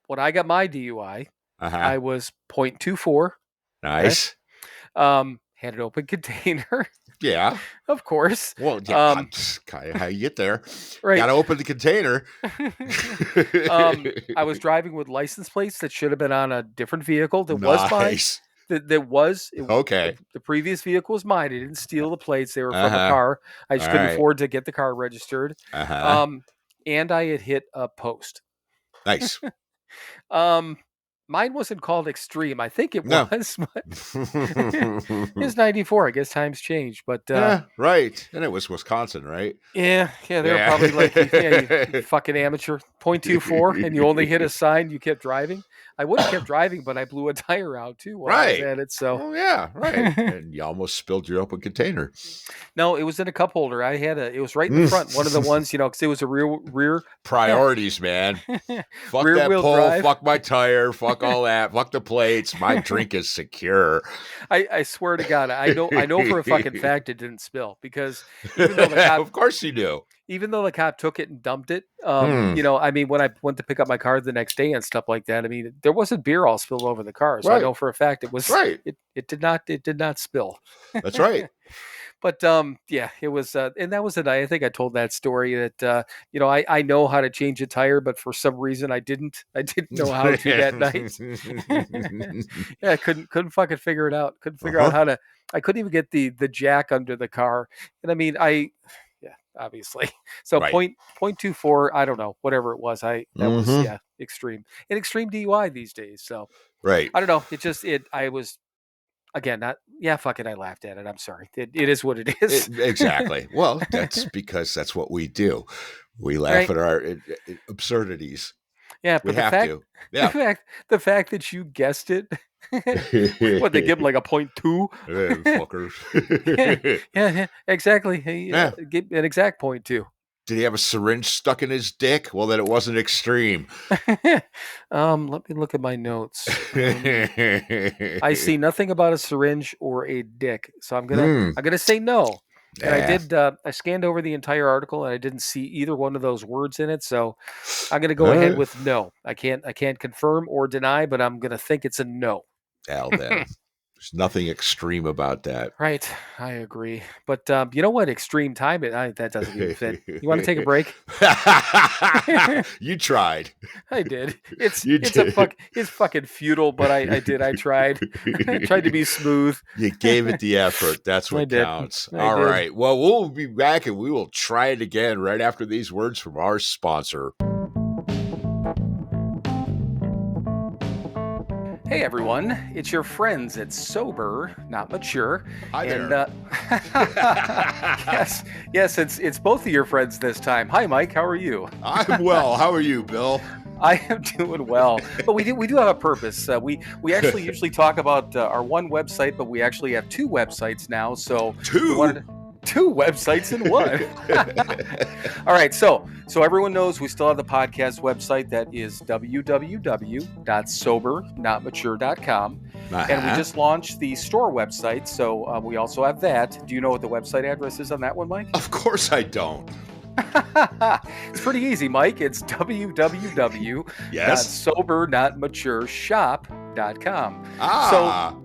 Speaker 1: When I got my DUI,
Speaker 4: Uh-huh.
Speaker 1: I was 0.24. Okay.
Speaker 4: Nice.
Speaker 1: Had an open container,
Speaker 4: Yeah.
Speaker 1: of course.
Speaker 4: Well, yeah,
Speaker 1: Um
Speaker 4: kind of how you get there.
Speaker 1: right.
Speaker 4: Got to open the container.
Speaker 1: I was driving with license plates that should have been on a different vehicle that was mine.
Speaker 4: Nice.
Speaker 1: The
Speaker 4: Okay.
Speaker 1: previous vehicle was mine. I didn't steal the plates; they were from a
Speaker 4: Uh-huh.
Speaker 1: car. I
Speaker 4: All
Speaker 1: just couldn't
Speaker 4: right.
Speaker 1: afford to get the car registered.
Speaker 4: Uh-huh.
Speaker 1: Um, and I had hit a post.
Speaker 4: Nice.
Speaker 1: Um, Mine wasn't called extreme. I think it
Speaker 4: No.
Speaker 1: was, but it's 94. I guess times changed, but
Speaker 4: Yeah, right. And it was Wisconsin, right?
Speaker 1: yeah, they were
Speaker 4: Yeah.
Speaker 1: probably like, yeah, you fucking amateur, 0.24, and you only hit a sign, you kept driving. I would have kept driving, but I blew a tire out too while I was
Speaker 4: Right.
Speaker 1: at it. So,
Speaker 4: Oh yeah, right. And you almost spilled your open container.
Speaker 1: no, it was in a cup holder. It was right in the front. One of the
Speaker 4: Mm.
Speaker 1: ones, because it was a rear,
Speaker 4: Priorities, man. Fuck
Speaker 1: rear
Speaker 4: that
Speaker 1: wheel
Speaker 4: pole,
Speaker 1: drive.
Speaker 4: fuck my tire, fuck all that, fuck the plates. My drink is secure.
Speaker 1: I swear to God, I know for a fucking fact it didn't spill because even though the cop,
Speaker 4: Of course you do.
Speaker 1: even though the cop took it and dumped it,
Speaker 4: Hmm.
Speaker 1: I mean, when I went to pick up my car the next day and stuff like that, I mean, there wasn't beer all spilled over the car, so I
Speaker 4: Right.
Speaker 1: know for a fact it was
Speaker 4: Right.
Speaker 1: it did not spill.
Speaker 4: That's right.
Speaker 1: But yeah, it was, and that was the night. I think I told that story that I know how to change a tire, but for some reason I didn't. I didn't know how to that night. Yeah, I couldn't fucking figure it out. Couldn't figure out
Speaker 4: Uh-huh.
Speaker 1: how to. I couldn't even get the jack under the car, and I mean yeah, obviously. So
Speaker 4: Right.
Speaker 1: point 0.24. I don't know, whatever it was. That was,
Speaker 4: Mm-hmm.
Speaker 1: yeah, extreme, an extreme DUI these days. So
Speaker 4: Right.
Speaker 1: I don't know. It just it. I was, again, not, yeah, fuck it. I laughed at it. I'm sorry. It is what it is.
Speaker 4: Exactly. Well, that's because that's what we do. We laugh
Speaker 1: Right.
Speaker 4: at our absurdities.
Speaker 1: Yeah,
Speaker 4: We
Speaker 1: but
Speaker 4: have to.
Speaker 1: the
Speaker 4: Yeah.
Speaker 1: fact, the fact that you guessed it, what they give him like a point two?
Speaker 4: Fuckers.
Speaker 1: Yeah, yeah, exactly. He
Speaker 4: Yeah.
Speaker 1: give an exact point two.
Speaker 4: Did he have a syringe stuck in his dick? Well, then it wasn't extreme.
Speaker 1: Let me look at my notes. I see nothing about a syringe or a dick, so
Speaker 4: Hmm.
Speaker 1: I'm gonna say no. And I
Speaker 4: Yeah.
Speaker 1: did. I scanned over the entire article, and I didn't see either one of those words in it. So I'm gonna go ahead
Speaker 4: Uh,
Speaker 1: with no. I can't confirm or deny, but I'm gonna think it's a no.
Speaker 4: Well, then. There's nothing extreme about that.
Speaker 1: Right, I agree. But you know what? Extreme time that doesn't even fit. You want to take a break?
Speaker 4: You tried.
Speaker 1: I did.
Speaker 4: You did.
Speaker 1: It's fucking futile, but I did. I tried. Tried to be smooth.
Speaker 4: You gave it the effort. That's
Speaker 1: I
Speaker 4: what
Speaker 1: did.
Speaker 4: counts.
Speaker 1: I
Speaker 4: All
Speaker 1: did.
Speaker 4: right. Well, we'll be back and we will try it again right after these words from our sponsor.
Speaker 1: Hey everyone, it's your friends at Sober, Not Mature.
Speaker 4: Hi
Speaker 1: And
Speaker 4: there.
Speaker 1: yes, it's both of your friends this time. Hi Mike, how are you?
Speaker 4: I'm well. How are you, Bill?
Speaker 1: I am doing well, but we do have a purpose. We actually usually talk about our one website, but we actually have two websites now. So we wanted two websites in one. All right, so everyone knows we still have the podcast website that is www.SoberNotMature.com. And we just launched the store website, so we also have that. Do you know what the website address is on that one, Mike?
Speaker 4: Of course I don't.
Speaker 1: It's pretty easy, Mike. It's www.SoberNotMatureShop.com.
Speaker 4: Ah.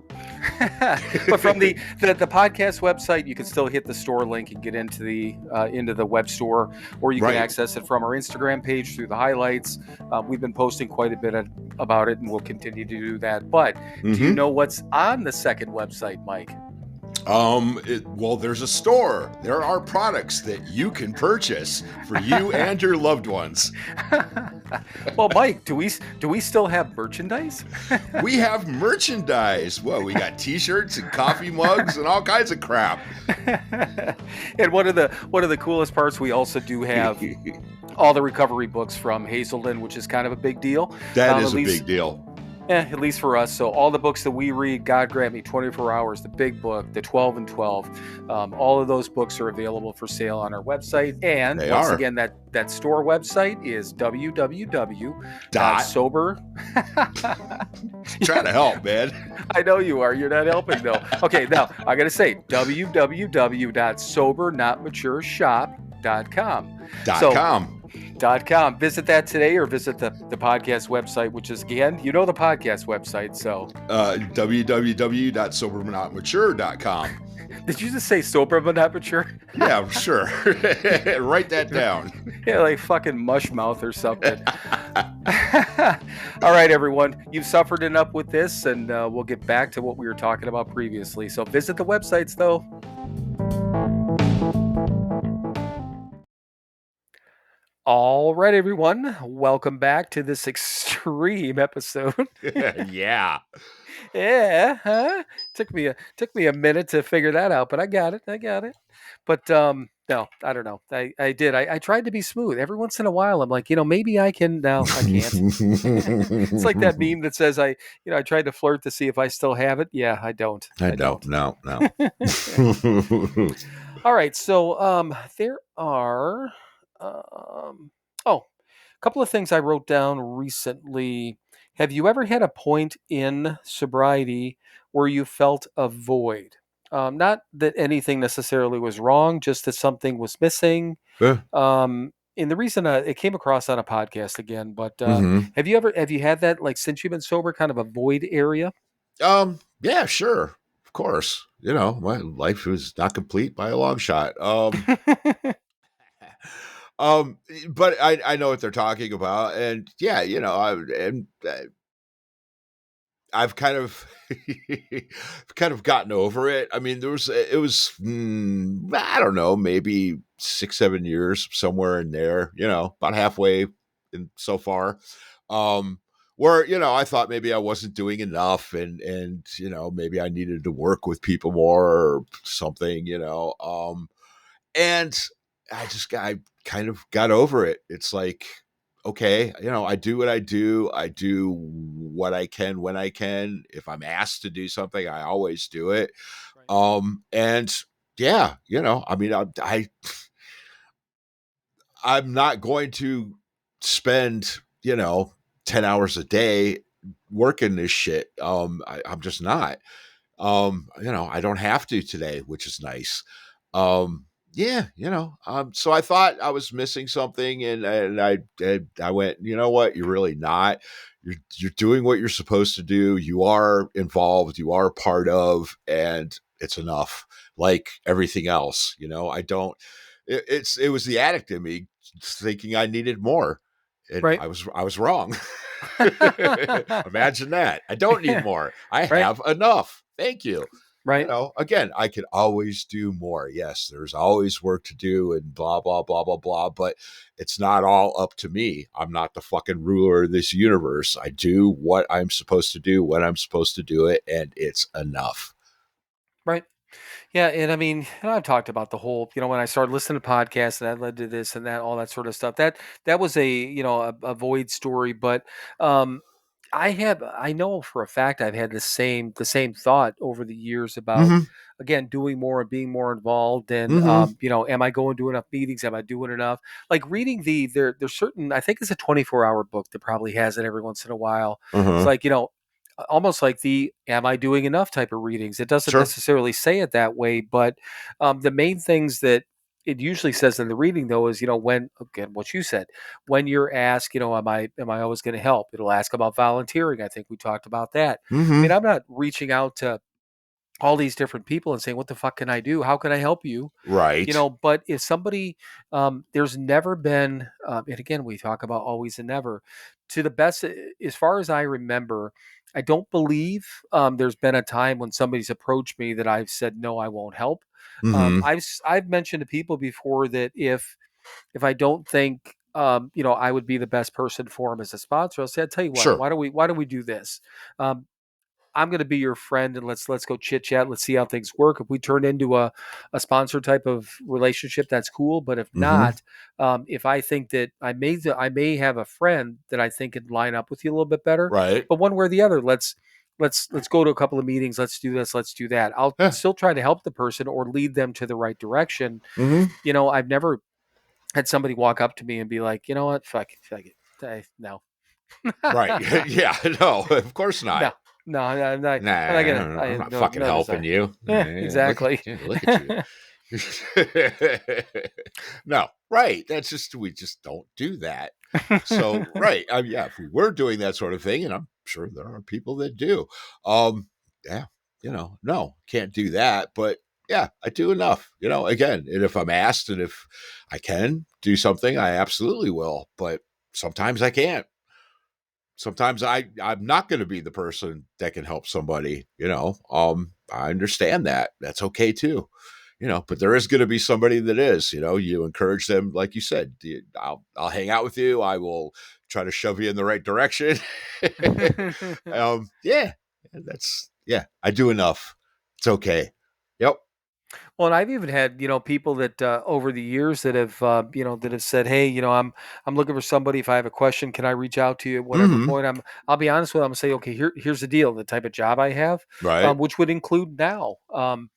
Speaker 1: But from the podcast website, you can still hit the store link and get into the web store, or you can access it from our Instagram page through the highlights. We've been posting quite a bit about it, and we'll continue to do that. But do you know what's on the second website, Mike?
Speaker 4: Well, there's a store. There are products that you can purchase for you and your loved ones.
Speaker 1: Well, Mike, do we still have merchandise?
Speaker 4: We have merchandise. Well, we got T-shirts and coffee mugs and all kinds of crap.
Speaker 1: And one of the coolest parts, we also do have all the recovery books from Hazelden, which is kind of a big deal.
Speaker 4: That is a big deal.
Speaker 1: Yeah, at least for us. So all the books that we read, God Grant Me, 24 Hours, the Big Book, the 12 and 12, all of those books are available for sale on our website. And once again, that store website is www.sober.
Speaker 4: Trying to help, man.
Speaker 1: I know you are. You're not helping, though. Okay, now I got to say www.SoberNotMatureShop.com. .com. Visit that today, or visit the podcast website, which is, again, the podcast website. So
Speaker 4: www.SoberNotMature.com.
Speaker 1: Did you just say sober but not mature?
Speaker 4: Yeah, sure. Write that down.
Speaker 1: Yeah, like fucking mush mouth or something. All right, everyone. You've suffered enough with this, and we'll get back to what we were talking about previously. So visit the websites, though. All right, everyone. Welcome back to this extreme episode.
Speaker 4: Yeah.
Speaker 1: Yeah, huh? Took me a minute to figure that out, but I got it. But no, I don't know. I did. I tried to be smooth. Every once in a while, I'm like, maybe I can. No, I can't. It's like that meme that says I tried to flirt to see if I still have it. Yeah, I don't.
Speaker 4: I don't. No.
Speaker 1: All right, so there are a couple of things I wrote down recently. Have you ever had a point in sobriety where you felt a void? Not that anything necessarily was wrong, just that something was missing. And the reason it came across on a podcast again, but have you had that, like, since you've been sober, kind of a void area?
Speaker 4: Yeah, sure. Of course. My life was not complete by a long shot. But I know what they're talking about, and yeah, I've kind of gotten over it. I mean, it was I don't know, maybe 6-7 years, somewhere in there, about halfway in so far. Where, I thought maybe I wasn't doing enough, and maybe I needed to work with people more or something, and I kind of got over it. It's like, okay, I do what I do. I do what I can when I can. If I'm asked to do something, I always do it.
Speaker 1: Right.
Speaker 4: And yeah, I mean, I'm not going to spend, 10 hours a day working this shit. I'm just not. I don't have to today, which is nice. Um, yeah, so I thought I was missing something, and I went, you know what, you're really not. You're doing what you're supposed to do. You are involved. You are part of, and it's enough. Like everything else, I don't. It was the addict in me thinking I needed more, and
Speaker 1: Right.
Speaker 4: I was wrong. Imagine that. I don't need
Speaker 1: Yeah.
Speaker 4: more. I
Speaker 1: Right.
Speaker 4: have enough. Thank you.
Speaker 1: Right.
Speaker 4: Again, I could always do more. Yes, there's always work to do and blah, blah, blah, blah, blah. But it's not all up to me. I'm not the fucking ruler of this universe. I do what I'm supposed to do when I'm supposed to do it, and it's enough.
Speaker 1: Right. Yeah, and I mean, I've talked about the whole, when I started listening to podcasts and that led to this and that, all that sort of stuff. That was a void story, but um, I know for a fact I've had the same thought over the years about
Speaker 4: Mm-hmm.
Speaker 1: again doing more and being more involved and
Speaker 4: Mm-hmm.
Speaker 1: am I going to enough meetings? Am I doing enough? Like reading there's certain I think it's a 24-hour book that probably has it every once in a while. It's
Speaker 4: Uh-huh.
Speaker 1: like, almost like the am I doing enough type of readings. It doesn't
Speaker 4: Sure.
Speaker 1: necessarily say it that way, but the main things that it usually says in the reading though is, when again what you said, when you're asked, am I always going to help? It'll ask about volunteering. I think we talked about that. I mean,
Speaker 4: Mm-hmm.
Speaker 1: I'm not reaching out to all these different people and saying, what the fuck can I do? How can I help you?
Speaker 4: Right.
Speaker 1: But if somebody, there's never been, and again, we talk about always and never, to the best, as far as I remember, I don't believe there's been a time when somebody's approached me that I've said, no, I won't help.
Speaker 4: Mm-hmm.
Speaker 1: I've mentioned to people before that if I don't think, I would be the best person for them as a sponsor, I'll say, I tell you what,
Speaker 4: Sure.
Speaker 1: why don't we do this? Um, I'm going to be your friend and let's go chit chat. Let's see how things work. If we turn into a sponsor type of relationship, that's cool. But if
Speaker 4: Mm-hmm.
Speaker 1: not, if I think that I may have a friend that I think could line up with you a little bit better,
Speaker 4: Right.
Speaker 1: but one way or the other, let's go to a couple of meetings. Let's do this. Let's do that. I'll
Speaker 4: Yeah.
Speaker 1: still try to help the person or lead them to the right direction.
Speaker 4: Mm-hmm.
Speaker 1: I've never had somebody walk up to me and be like, you know what, fuck it, no,
Speaker 4: Right. Yeah. No, of course not.
Speaker 1: no, no,
Speaker 4: Nah,
Speaker 1: I'm not gonna. I
Speaker 4: I'm
Speaker 1: have
Speaker 4: not
Speaker 1: no
Speaker 4: fucking
Speaker 1: no
Speaker 4: helping
Speaker 1: desire.
Speaker 4: you.
Speaker 1: Yeah,
Speaker 4: Yeah,
Speaker 1: exactly.
Speaker 4: look at you. No, right. That's just we just don't do that. So, right. Yeah, if we were doing that sort of thing, and I'm sure there are people that do. Yeah, no, can't do that. But yeah, I do enough. Again, and if I'm asked, and if I can do something, I absolutely will. But sometimes I can't. Sometimes I'm not going to be the person that can help somebody. I understand that. That's okay too. But there is going to be somebody that is. You encourage them, like you said. I'll hang out with you. I will try to shove you in the right direction. Yeah, yeah. I do enough. It's okay. Yep.
Speaker 1: Well, and I've even had people that over the years that have said, "Hey, I'm looking for somebody. If I have a question, can I reach out to you at whatever
Speaker 4: Mm-hmm.
Speaker 1: point?" I'll be honest with them and say, "Okay, here's the deal. The type of job I have,
Speaker 4: Right.
Speaker 1: which would include now.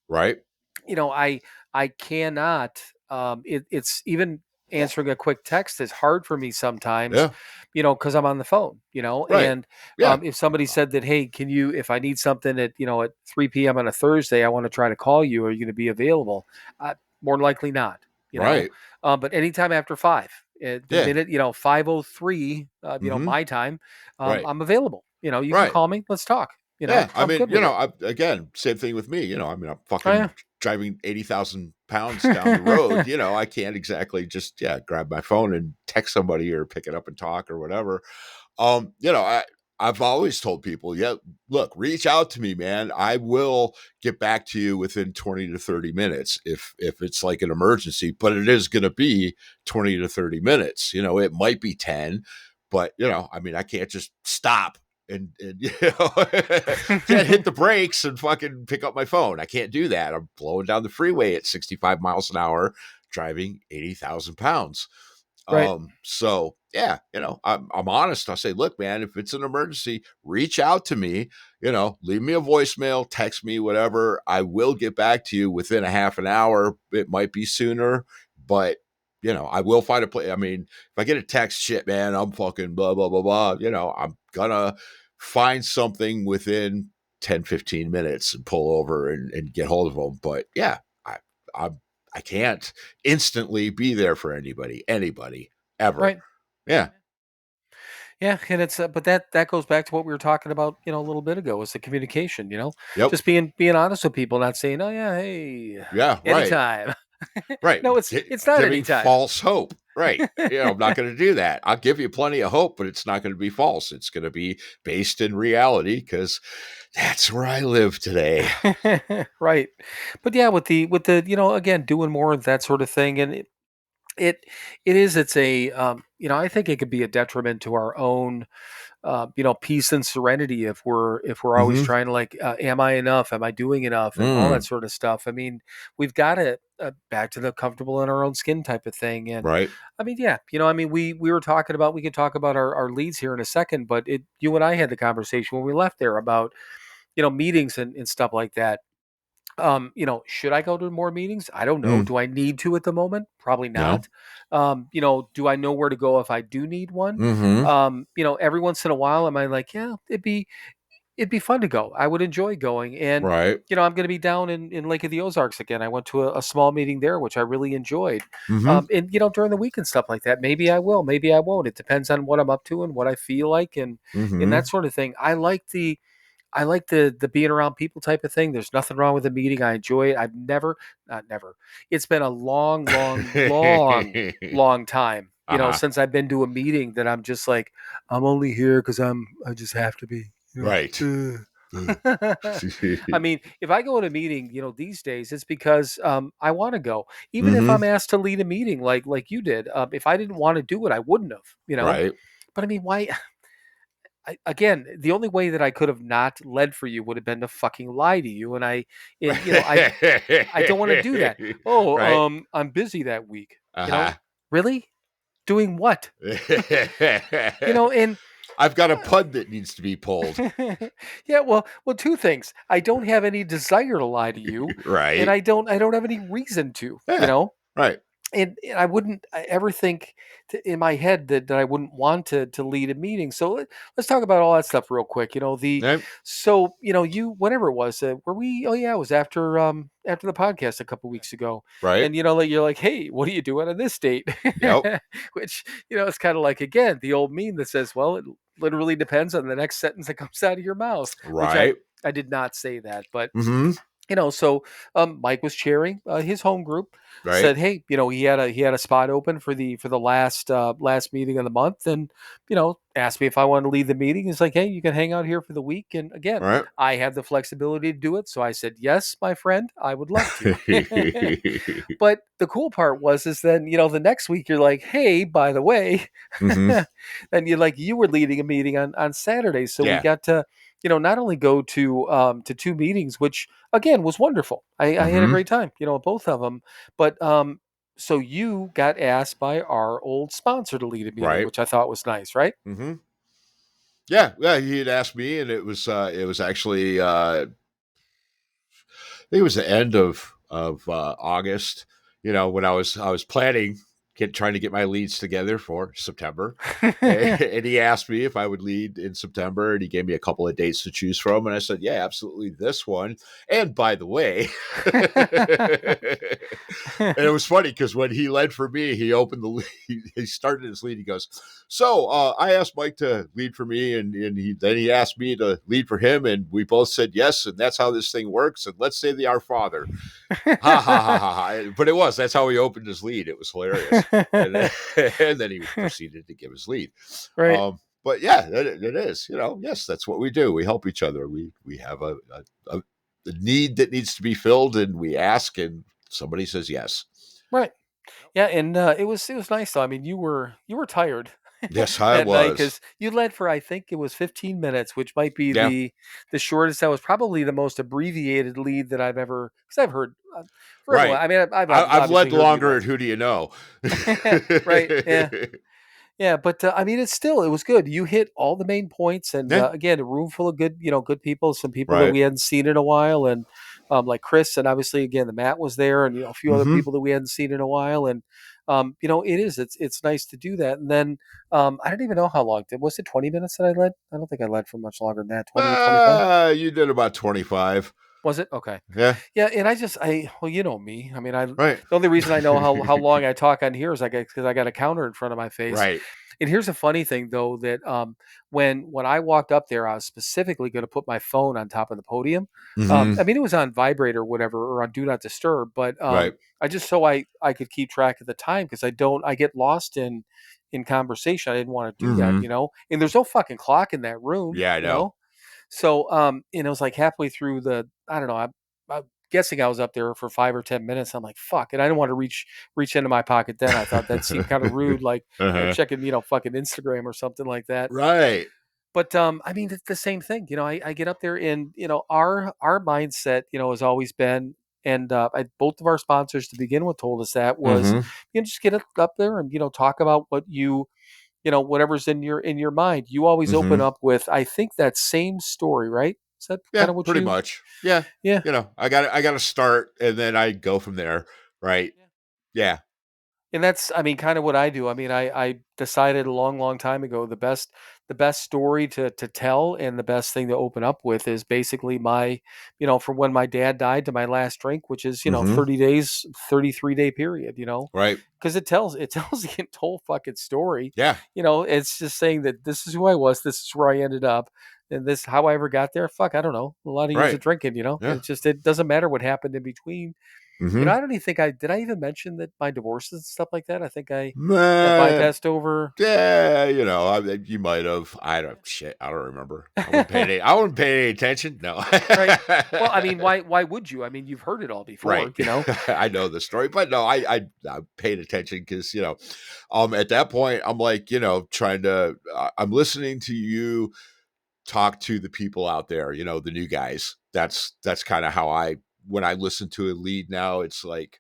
Speaker 4: Right.
Speaker 1: I cannot it's even answering a quick text is hard for me sometimes,
Speaker 4: Yeah.
Speaker 1: because I'm on the phone,
Speaker 4: Right.
Speaker 1: and
Speaker 4: Yeah.
Speaker 1: if somebody said that, hey, can you, if I need something at 3 p.m. on a Thursday, I want to try to call you, are you going to be available? More than likely not,
Speaker 4: Right.
Speaker 1: but anytime after 5, the
Speaker 4: Yeah.
Speaker 1: minute 5:03
Speaker 4: Mm-hmm.
Speaker 1: my time,
Speaker 4: Right.
Speaker 1: I'm available. You can
Speaker 4: Right.
Speaker 1: call me, let's talk.
Speaker 4: Yeah, I
Speaker 1: I'm
Speaker 4: mean,
Speaker 1: good with it.
Speaker 4: again, same thing with me. I mean, I'm
Speaker 1: Oh
Speaker 4: fucking
Speaker 1: yeah.
Speaker 4: driving 80,000 pounds down the road. I can't exactly just, grab my phone and text somebody or pick it up and talk or whatever. I've always told people, yeah, look, reach out to me, man. I will get back to you within 20 to 30 minutes if it's like an emergency, but it is going to be 20 to 30 minutes. It might be 10, but I mean, I can't just stop and can't hit the brakes and fucking pick up my phone. I can't do that. I'm blowing down the freeway at 65 miles an hour, driving 80,000 pounds.
Speaker 1: Right.
Speaker 4: So yeah, I'm honest. I say, look, man, if it's an emergency, reach out to me, leave me a voicemail, text me, whatever. I will get back to you within a half an hour. It might be sooner, but I will find a place. I mean, if I get a text, shit, man, I'm fucking blah, blah, blah, blah, I'm gonna find something within 10, 15 minutes and pull over and get hold of them. But yeah, I, I can't instantly be there for anybody ever.
Speaker 1: Right.
Speaker 4: Yeah.
Speaker 1: Yeah, and it's but that goes back to what we were talking about, a little bit ago, is the communication,
Speaker 4: Yep.
Speaker 1: just being honest with people, not saying, "Oh yeah, hey,
Speaker 4: Yeah. Right.
Speaker 1: anytime."
Speaker 4: Right.
Speaker 1: No, it's not
Speaker 4: Giving
Speaker 1: anytime.
Speaker 4: false hope. Right. I'm not going to do that. I'll give you plenty of hope, but it's not going to be false. It's going to be based in reality because that's where I live today.
Speaker 1: Right. But yeah, with the again, doing more of that sort of thing, and it it is it's a I think it could be a detriment to our own peace and serenity if we're always
Speaker 4: Mm-hmm.
Speaker 1: trying to, like, am I enough? Am I doing enough? And all that
Speaker 4: Mm.
Speaker 1: sort of stuff. I mean, we've got to back to the comfortable in our own skin type of thing. And
Speaker 4: Right.
Speaker 1: I mean, yeah, I mean, we were talking about, we could talk about our leads here in a second, but you and I had the conversation when we left there about meetings and stuff like that. Should I go to more meetings? I don't know.
Speaker 4: Mm.
Speaker 1: Do I need to at the moment? Probably
Speaker 4: No.
Speaker 1: not. Do I know where to go if I do need one?
Speaker 4: Mm-hmm.
Speaker 1: Every once in a while, am I like, yeah, it'd be fun to go. I would enjoy going. And
Speaker 4: Right.
Speaker 1: I'm going to be down in Lake of the Ozarks again. I went to a small meeting there, which I really enjoyed.
Speaker 4: Mm-hmm.
Speaker 1: And during the week and stuff like that, maybe I will, maybe I won't. It depends on what I'm up to and what I feel like, and that
Speaker 4: Mm-hmm.
Speaker 1: sort of thing. I like the being around people type of thing. There's nothing wrong with the meeting. I enjoy it. I've never, not never. It's been a long, long, long, long time,
Speaker 4: Uh-huh.
Speaker 1: since I've been to a meeting that I'm just like, I'm only here because I just have to be.
Speaker 4: Right.
Speaker 1: Ugh. I mean, if I go to a meeting, these days, it's because I want to go. Even if
Speaker 4: Mm-hmm.
Speaker 1: I'm asked to lead a meeting, like you did, if I didn't want to do it, I wouldn't have.
Speaker 4: Right.
Speaker 1: But I mean, why? Again, the only way that I could have not led for you would have been to fucking lie to you, and I don't want to do that. Oh,
Speaker 4: Right.
Speaker 1: I'm busy that week.
Speaker 4: Uh-huh.
Speaker 1: Really? Doing what? And
Speaker 4: I've got a pud that needs to be pulled.
Speaker 1: yeah, well, two things. I don't have any desire to lie to you, and
Speaker 4: Right.
Speaker 1: I don't have any reason to.
Speaker 4: Yeah. Right.
Speaker 1: And I wouldn't ever think in my head that I wouldn't want to lead a meeting. So let's talk about all that stuff real quick.
Speaker 4: Right.
Speaker 1: So you, whatever it was, were we? Oh yeah, it was after the podcast a couple weeks ago,
Speaker 4: Right.
Speaker 1: and like, you're like, hey, what are you doing on this date?
Speaker 4: Yep.
Speaker 1: Which it's kind of like, again, the old meme that says, well, it literally depends on the next sentence that comes out of your mouth. Which I
Speaker 4: Right.
Speaker 1: I did not say that, but
Speaker 4: Mm-hmm.
Speaker 1: so Mike was chairing his home group.
Speaker 4: Right.
Speaker 1: Said, hey, he had a spot open for the last meeting of the month, and asked me if I wanted to lead the meeting. He's like, hey, you can hang out here for the week, and again,
Speaker 4: Right.
Speaker 1: I have the flexibility to do it. So I said, yes, my friend, I would love to. But the cool part is then the next week you're like, hey, by the way,
Speaker 4: Mm-hmm.
Speaker 1: and you were leading a meeting on Saturday, so we
Speaker 4: Yeah.
Speaker 1: got to not only go to two meetings, which again was wonderful. I had a
Speaker 4: Mm-hmm.
Speaker 1: great time, at both of them. But so you got asked by our old sponsor to lead a meeting,
Speaker 4: Right.
Speaker 1: which I thought was nice, right?
Speaker 4: Mm-hmm. Yeah. Yeah. He had asked me, and it was actually I think it was the end of August. When I was planning, trying to get my leads together for September, and he asked me if I would lead in September, and he gave me a couple of dates to choose from, and I said, yeah, absolutely, this one. And by the way, and it was funny because when he led for me, he opened the lead, he started his lead. He goes, so I asked Mike to lead for me, and then he asked me to lead for him, and we both said yes, and that's how this thing works. And let's say the Our Father, ha ha ha ha ha. But that's how he opened his lead. It was hilarious, and then, and then he proceeded to give his lead.
Speaker 1: Right.
Speaker 4: But yeah, it is. Yes, that's what we do. We help each other. We have a need that needs to be filled, and we ask, and somebody says yes.
Speaker 1: Right. Yeah, and it was nice though. I mean, you were tired.
Speaker 4: Yes, I
Speaker 1: that night
Speaker 4: was.
Speaker 1: because you led for I think it was 15 minutes, which might be
Speaker 4: Yeah.
Speaker 1: the shortest. That was probably the most abbreviated lead that I've ever because I've heard for everyone.
Speaker 4: Right.
Speaker 1: I mean, I've
Speaker 4: I've
Speaker 1: obviously
Speaker 4: led
Speaker 1: heard you
Speaker 4: longer
Speaker 1: lead.
Speaker 4: at Who Do You Know?
Speaker 1: Right? Yeah. Yeah, but I mean, it was good. You hit all the main points, and
Speaker 4: Yeah.
Speaker 1: again, a room full of good, good people. Some people that
Speaker 4: Right.
Speaker 1: we hadn't seen in a while, and like Chris, and obviously, again, the Matt was there, and a few other
Speaker 4: Mm-hmm.
Speaker 1: people that we hadn't seen in a while, and it's nice to do that. And then I don't even know how long was it 20 minutes that I led? I don't think I led for much longer than that. 20 or 25.
Speaker 4: You did about 25.
Speaker 1: Was it okay?
Speaker 4: Yeah.
Speaker 1: Yeah, and well, you know me. I mean, the
Speaker 4: Right.
Speaker 1: only reason I know how long I talk on here is because I got a counter in front of my face.
Speaker 4: Right.
Speaker 1: And here's a funny thing though that when I walked up there, I was specifically going to put my phone on top of the podium.
Speaker 4: Mm-hmm.
Speaker 1: I mean, it was on vibrate or whatever, or on do not disturb, but
Speaker 4: Right.
Speaker 1: I just I could keep track of the time because I get lost in conversation. I didn't want to do that,
Speaker 4: Mm-hmm.
Speaker 1: And there's no fucking clock in that room,
Speaker 4: Yeah, I know.
Speaker 1: So, and it was like halfway through I don't know, I'm guessing I was up there for 5 or 10 minutes. I'm like, fuck, and I didn't want to reach into my pocket. Then I thought that seemed kind of rude, like
Speaker 4: Uh-huh.
Speaker 1: checking, fucking Instagram or something like that.
Speaker 4: Right.
Speaker 1: But I mean, it's the same thing. I get up there, and our mindset, has always been, and both of our sponsors to begin with told us that was,
Speaker 4: Mm-hmm.
Speaker 1: just get up there and talk about what whatever's in your mind. You always open
Speaker 4: Mm-hmm.
Speaker 1: up with, I think, that same story, right? Is that
Speaker 4: Yeah,
Speaker 1: kind of what
Speaker 4: pretty
Speaker 1: you?
Speaker 4: much. Yeah.
Speaker 1: Yeah.
Speaker 4: I got to start and then I go from there. Right. Yeah.
Speaker 1: And that's, I mean, kind of what I do. I mean, I decided a long, long time ago the best story to tell and the best thing to open up with is basically my, from when my dad died to my last drink, which is
Speaker 4: Mm-hmm.
Speaker 1: 30 days, 33-day period.
Speaker 4: Right.
Speaker 1: Because it tells the whole fucking story.
Speaker 4: Yeah.
Speaker 1: It's just saying that this is who I was, this is where I ended up, and this how I ever got there. Fuck, I don't know. A lot of years
Speaker 4: Right.
Speaker 1: of drinking.
Speaker 4: Yeah.
Speaker 1: It doesn't matter what happened in between.
Speaker 4: Mm-hmm.
Speaker 1: I don't even think I even mention that my divorces and stuff like that. I think I that
Speaker 4: Uh,
Speaker 1: bypassed over.
Speaker 4: yeah, you might have. I don't shit. I don't remember. I wouldn't pay any attention. No.
Speaker 1: Right. Well, I mean, why would you? I mean, you've heard it all
Speaker 4: Right.
Speaker 1: before.
Speaker 4: I know the story, but no, I paid attention because at that point I'm like trying to I'm listening to you talk to the people out there, the new guys. That's kind of how when I listen to a lead now, it's like,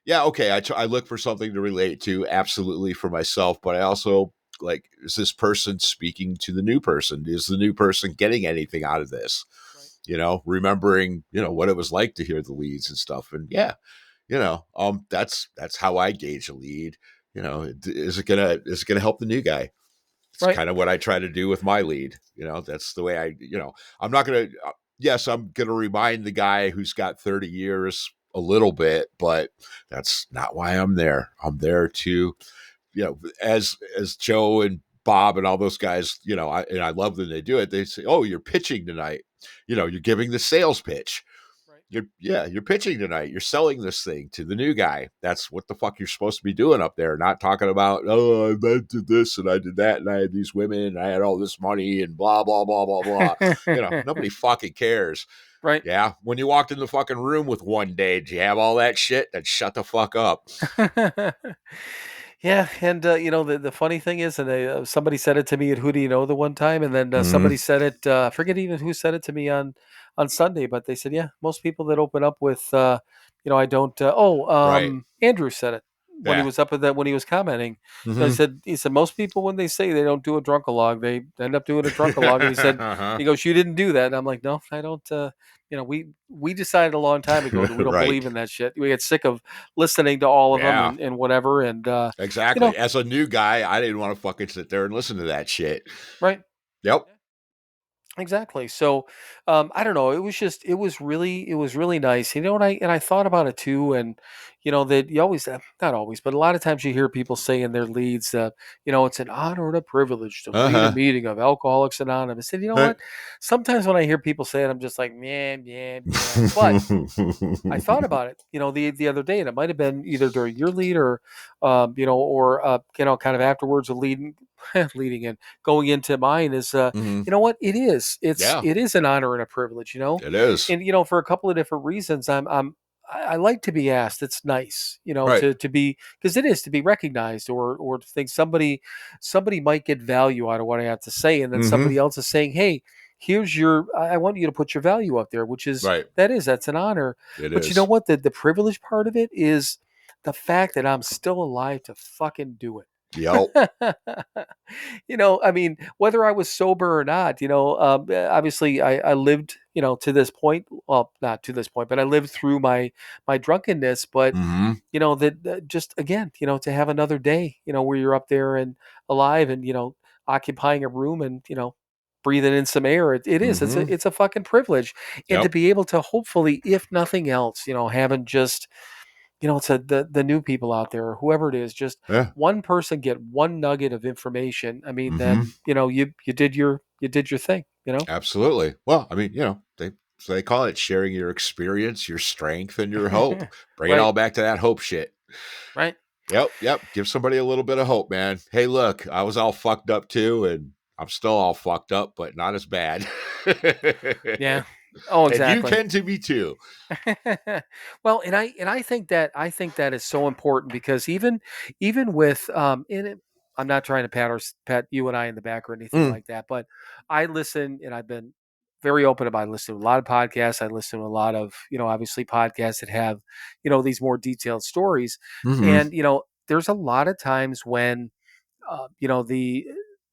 Speaker 4: yeah, okay, I look for something to relate to, absolutely for myself, but I also like, is this person speaking to the new person? Is the new person getting anything out of this?
Speaker 1: Right.
Speaker 4: Remembering, what it was like to hear the leads and stuff. And yeah, that's how I gauge a lead. Is it gonna help the new guy? It's
Speaker 1: Right.
Speaker 4: kind of what I try to do with my lead. That's the way I'm not going to, yes, I'm going to remind the guy who's got 30 years a little bit, but that's not why I'm there. I'm there to, as Joe and Bob and all those guys, and I love that they do it. They say, oh, you're pitching tonight. You're giving the sales pitch.
Speaker 1: Right.
Speaker 4: You're pitching tonight. You're selling this thing to the new guy. That's what the fuck you're supposed to be doing up there. Not talking about, oh, I did this and I did that and I had these women and I had all this money and blah blah blah blah blah. Nobody fucking cares.
Speaker 1: Right.
Speaker 4: Yeah, when you walked in the fucking room with one day, did you have all that shit? Then shut the fuck up.
Speaker 1: Yeah, and the funny thing is, and somebody said it to me at Who Do You Know the one time, and then
Speaker 4: Mm-hmm.
Speaker 1: somebody said it. I forget even who said it to me on Sunday, but they said, yeah, most people that open up with, I don't.
Speaker 4: Right.
Speaker 1: Andrew said it when he
Speaker 4: Yeah.
Speaker 1: was up at that when he was commenting.
Speaker 4: Mm-hmm.
Speaker 1: He said most people when they say they don't do a drunkalog, they end up doing a drunkalog, and he said
Speaker 4: Uh-huh.
Speaker 1: he goes, you didn't do that, and I'm like, no, I don't. We decided a long time ago that we don't
Speaker 4: Right.
Speaker 1: believe in that shit. We get sick of listening to all of them
Speaker 4: Yeah.
Speaker 1: and whatever, and you
Speaker 4: Exactly.
Speaker 1: know,
Speaker 4: As a new guy, I didn't want to fucking sit there and listen to that shit.
Speaker 1: right?
Speaker 4: Yep.
Speaker 1: Exactly. So, I don't know. It was really nice. And I thought about it too. And that you always, not always, but a lot of times you hear people say in their leads, it's an honor and a privilege to lead a
Speaker 4: Uh-huh.
Speaker 1: meeting of Alcoholics Anonymous. And you know
Speaker 4: Right.
Speaker 1: what? Sometimes when I hear people say it, I'm just like, yeah, yeah, yeah. But I thought about it, the other day, and it might have been either during your lead or, or kind of afterwards, a leading, leading in, going into mine is,
Speaker 4: Mhm.
Speaker 1: you know what? It is
Speaker 4: Yeah,
Speaker 1: an honor and a privilege,
Speaker 4: it is.
Speaker 1: and for a couple of different reasons. I like to be asked. It's nice,
Speaker 4: Right.
Speaker 1: to be, because it is to be recognized, or to think somebody might get value out of what I have to say, and then
Speaker 4: Mm-hmm.
Speaker 1: somebody else is saying, "Hey, here's your. I want you to put your value up there," which is
Speaker 4: Right.
Speaker 1: that's an honor.
Speaker 4: It
Speaker 1: But you know
Speaker 4: is.
Speaker 1: what? The privilege part of it is the fact that I'm still alive to fucking do it.
Speaker 4: Yep.
Speaker 1: I mean, whether I was sober or not, obviously I lived, to this point. Well, not to this point, but I lived through my drunkenness. But
Speaker 4: Mm-hmm.
Speaker 1: that just again, to have another day, where you're up there and alive and occupying a room and breathing in some air. It is.
Speaker 4: Mm-hmm.
Speaker 1: It's a fucking privilege, and to
Speaker 4: Yep.
Speaker 1: be able to hopefully, if nothing else, haven't just to the new people out there or whoever it is, just
Speaker 4: Yeah.
Speaker 1: one person get one nugget of information. I mean,
Speaker 4: Mm-hmm.
Speaker 1: then you did your thing.
Speaker 4: Absolutely. Well, I mean, they call it sharing your experience, your strength, and your hope. Bring it
Speaker 1: Right,
Speaker 4: all back to that hope shit.
Speaker 1: right.
Speaker 4: Yep, yep. Give somebody a little bit of hope, man. Hey, look, I was all fucked up too, and I'm still all fucked up, but not as bad.
Speaker 1: Yeah. Oh,
Speaker 4: And you
Speaker 1: exactly.
Speaker 4: can to me too.
Speaker 1: Well, and I think that is so important, because even with I'm not trying to pat you and I in the back or anything
Speaker 4: Mm,
Speaker 1: like that, but I listen, and I've been very open about listening to a lot of podcasts. I listen to a lot of, obviously podcasts that have, these more detailed stories.
Speaker 4: hmm.
Speaker 1: And there's a lot of times when the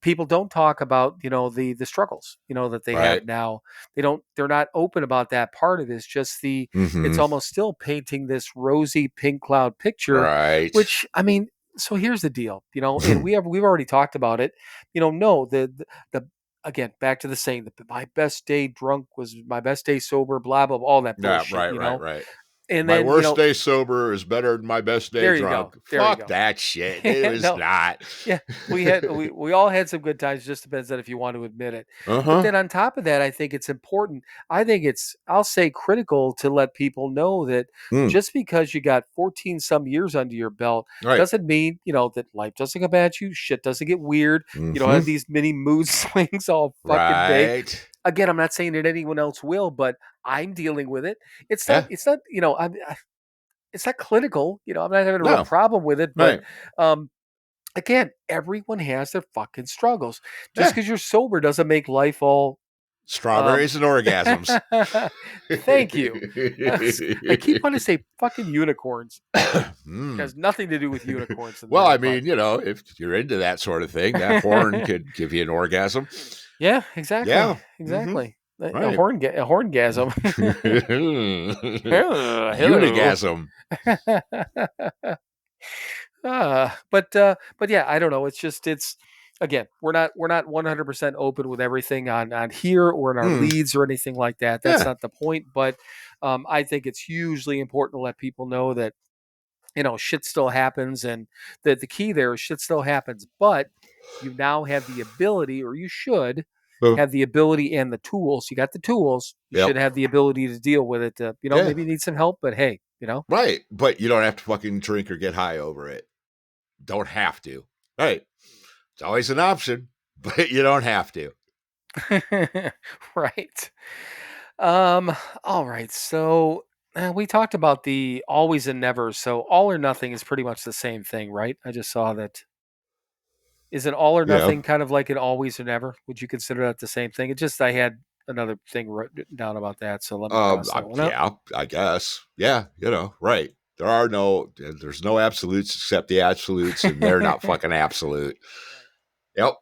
Speaker 1: people don't talk about the struggles that they have
Speaker 4: Right.
Speaker 1: now. They're not open about that part of it. It's just it's
Speaker 4: Hmm.
Speaker 1: almost still painting this rosy pink cloud picture,
Speaker 4: Right.
Speaker 1: which, I mean, so here's the deal, and we've already talked about it. No, the again, back to the saying that my best day drunk was my best day sober, blah blah, all that
Speaker 4: Yeah,
Speaker 1: bullshit,
Speaker 4: right, right, right.
Speaker 1: and
Speaker 4: My
Speaker 1: then
Speaker 4: worst day sober is better than my best day
Speaker 1: there you go,
Speaker 4: drunk.
Speaker 1: there you
Speaker 4: Fuck
Speaker 1: go.
Speaker 4: that shit. It was
Speaker 1: No,
Speaker 4: not.
Speaker 1: yeah, we all had some good times. Just depends on if you want to admit it. But
Speaker 4: Uh-huh.
Speaker 1: then on top of that, I think it's important. I think it's, I'll say, critical to let people know that
Speaker 4: Mm,
Speaker 1: just because you got 14 some years under your belt
Speaker 4: right.
Speaker 1: doesn't mean that life doesn't come at you. Shit doesn't get weird. You don't
Speaker 4: Hmm.
Speaker 1: have these mini mood swings all fucking day.
Speaker 4: Right.
Speaker 1: Again, I'm not saying that anyone else will, but I'm dealing with it. It's not.
Speaker 4: Yeah.
Speaker 1: It's not. It's not clinical. I'm not having a real
Speaker 4: No.
Speaker 1: problem with it, but
Speaker 4: Right.
Speaker 1: um, again, everyone has their fucking struggles. Just
Speaker 4: Yeah.
Speaker 1: because you're sober doesn't make life all. Um,
Speaker 4: Strawberries and orgasms.
Speaker 1: Thank you. I keep wanting to say fucking unicorns. It
Speaker 4: Mm.
Speaker 1: has nothing to do with unicorns in
Speaker 4: Well,
Speaker 1: there,
Speaker 4: I
Speaker 1: but
Speaker 4: mean, if you're into that sort of thing, that horn could give you an orgasm.
Speaker 1: yeah, exactly,
Speaker 4: Yeah. Hmm.
Speaker 1: exactly. A
Speaker 4: Right.
Speaker 1: horngasm. Hello.
Speaker 4: Unigasm.
Speaker 1: But yeah, I don't know. It's just, it's, again, we're not 100% open with everything on here or in our
Speaker 4: Mm.
Speaker 1: leads or anything like that. That's
Speaker 4: Yeah.
Speaker 1: not the point. But I think it's hugely important to let people know that shit still happens, and that the key there is shit still happens, but you now have the ability, or you should
Speaker 4: Uh,
Speaker 1: have the ability and the tools. You got the tools. You
Speaker 4: yep.
Speaker 1: should have the ability to deal with it.
Speaker 4: Yeah.
Speaker 1: Maybe you need some help, but hey.
Speaker 4: Right. But you don't have to fucking drink or get high over it. Don't have to. Right. It's always an option, but you don't have to.
Speaker 1: Right. All right. So we talked about the always and never. So all or nothing is pretty much the same thing, right? I just saw that. Is an all or
Speaker 4: Yeah.
Speaker 1: nothing kind of like an always or never? Would you consider that the same thing? It just, I had another thing written down about that, so let me cross that one out.
Speaker 4: Yeah, I guess. Yeah, right. There's no absolutes except the absolutes, and they're not fucking absolute.
Speaker 1: Right.
Speaker 4: Yep.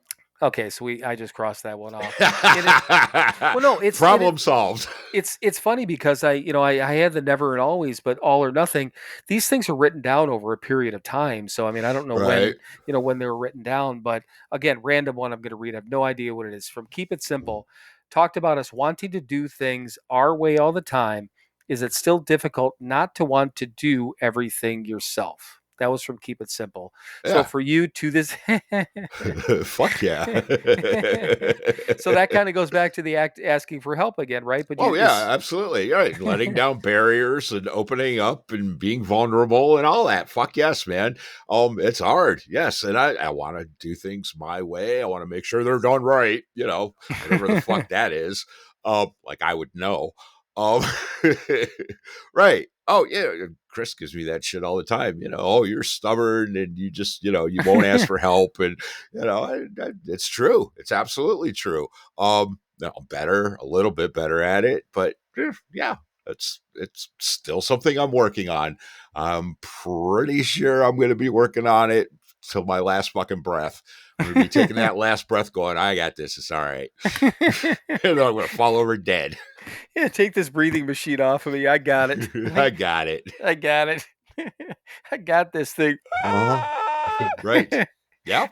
Speaker 1: Okay, so I just crossed that one off. And it well, no,
Speaker 4: Problem solved.
Speaker 1: it's funny because I had the never and always, but all or nothing. These things are written down over a period of time. So I mean, I don't know
Speaker 4: Right.
Speaker 1: when they were written down, but again, random one I'm going to read. I have no idea what it is. From Keep It Simple, talked about us wanting to do things our way all the time. Is it still difficult not to want to do everything yourself? That was from Keep It Simple. So
Speaker 4: Yeah.
Speaker 1: for you, to this
Speaker 4: Fuck yeah.
Speaker 1: so that kind of goes back to the asking for help again, right? But
Speaker 4: Oh
Speaker 1: you
Speaker 4: yeah,
Speaker 1: is
Speaker 4: absolutely. Right. Letting down barriers and opening up and being vulnerable and all that. Fuck yes, man. It's hard. Yes. And I want to do things my way. I want to make sure they're done right, whatever the fuck that is. Like I would know. Um right. Oh yeah, Chris gives me that shit all the time. Oh, you're stubborn and you just, you won't ask for help, and it's true. It's absolutely true. I'm better, a little bit better at it, but yeah, it's still something I'm working on. I'm pretty sure I'm going to be working on it till my last fucking breath. I'm going to be taking that last breath, going, I got this. It's all right. And then I'm going to fall over dead.
Speaker 1: Yeah, take this breathing machine off of me. I got it.
Speaker 4: I got it.
Speaker 1: I got it. I got this thing.
Speaker 4: Uh-huh. Right. Yeah.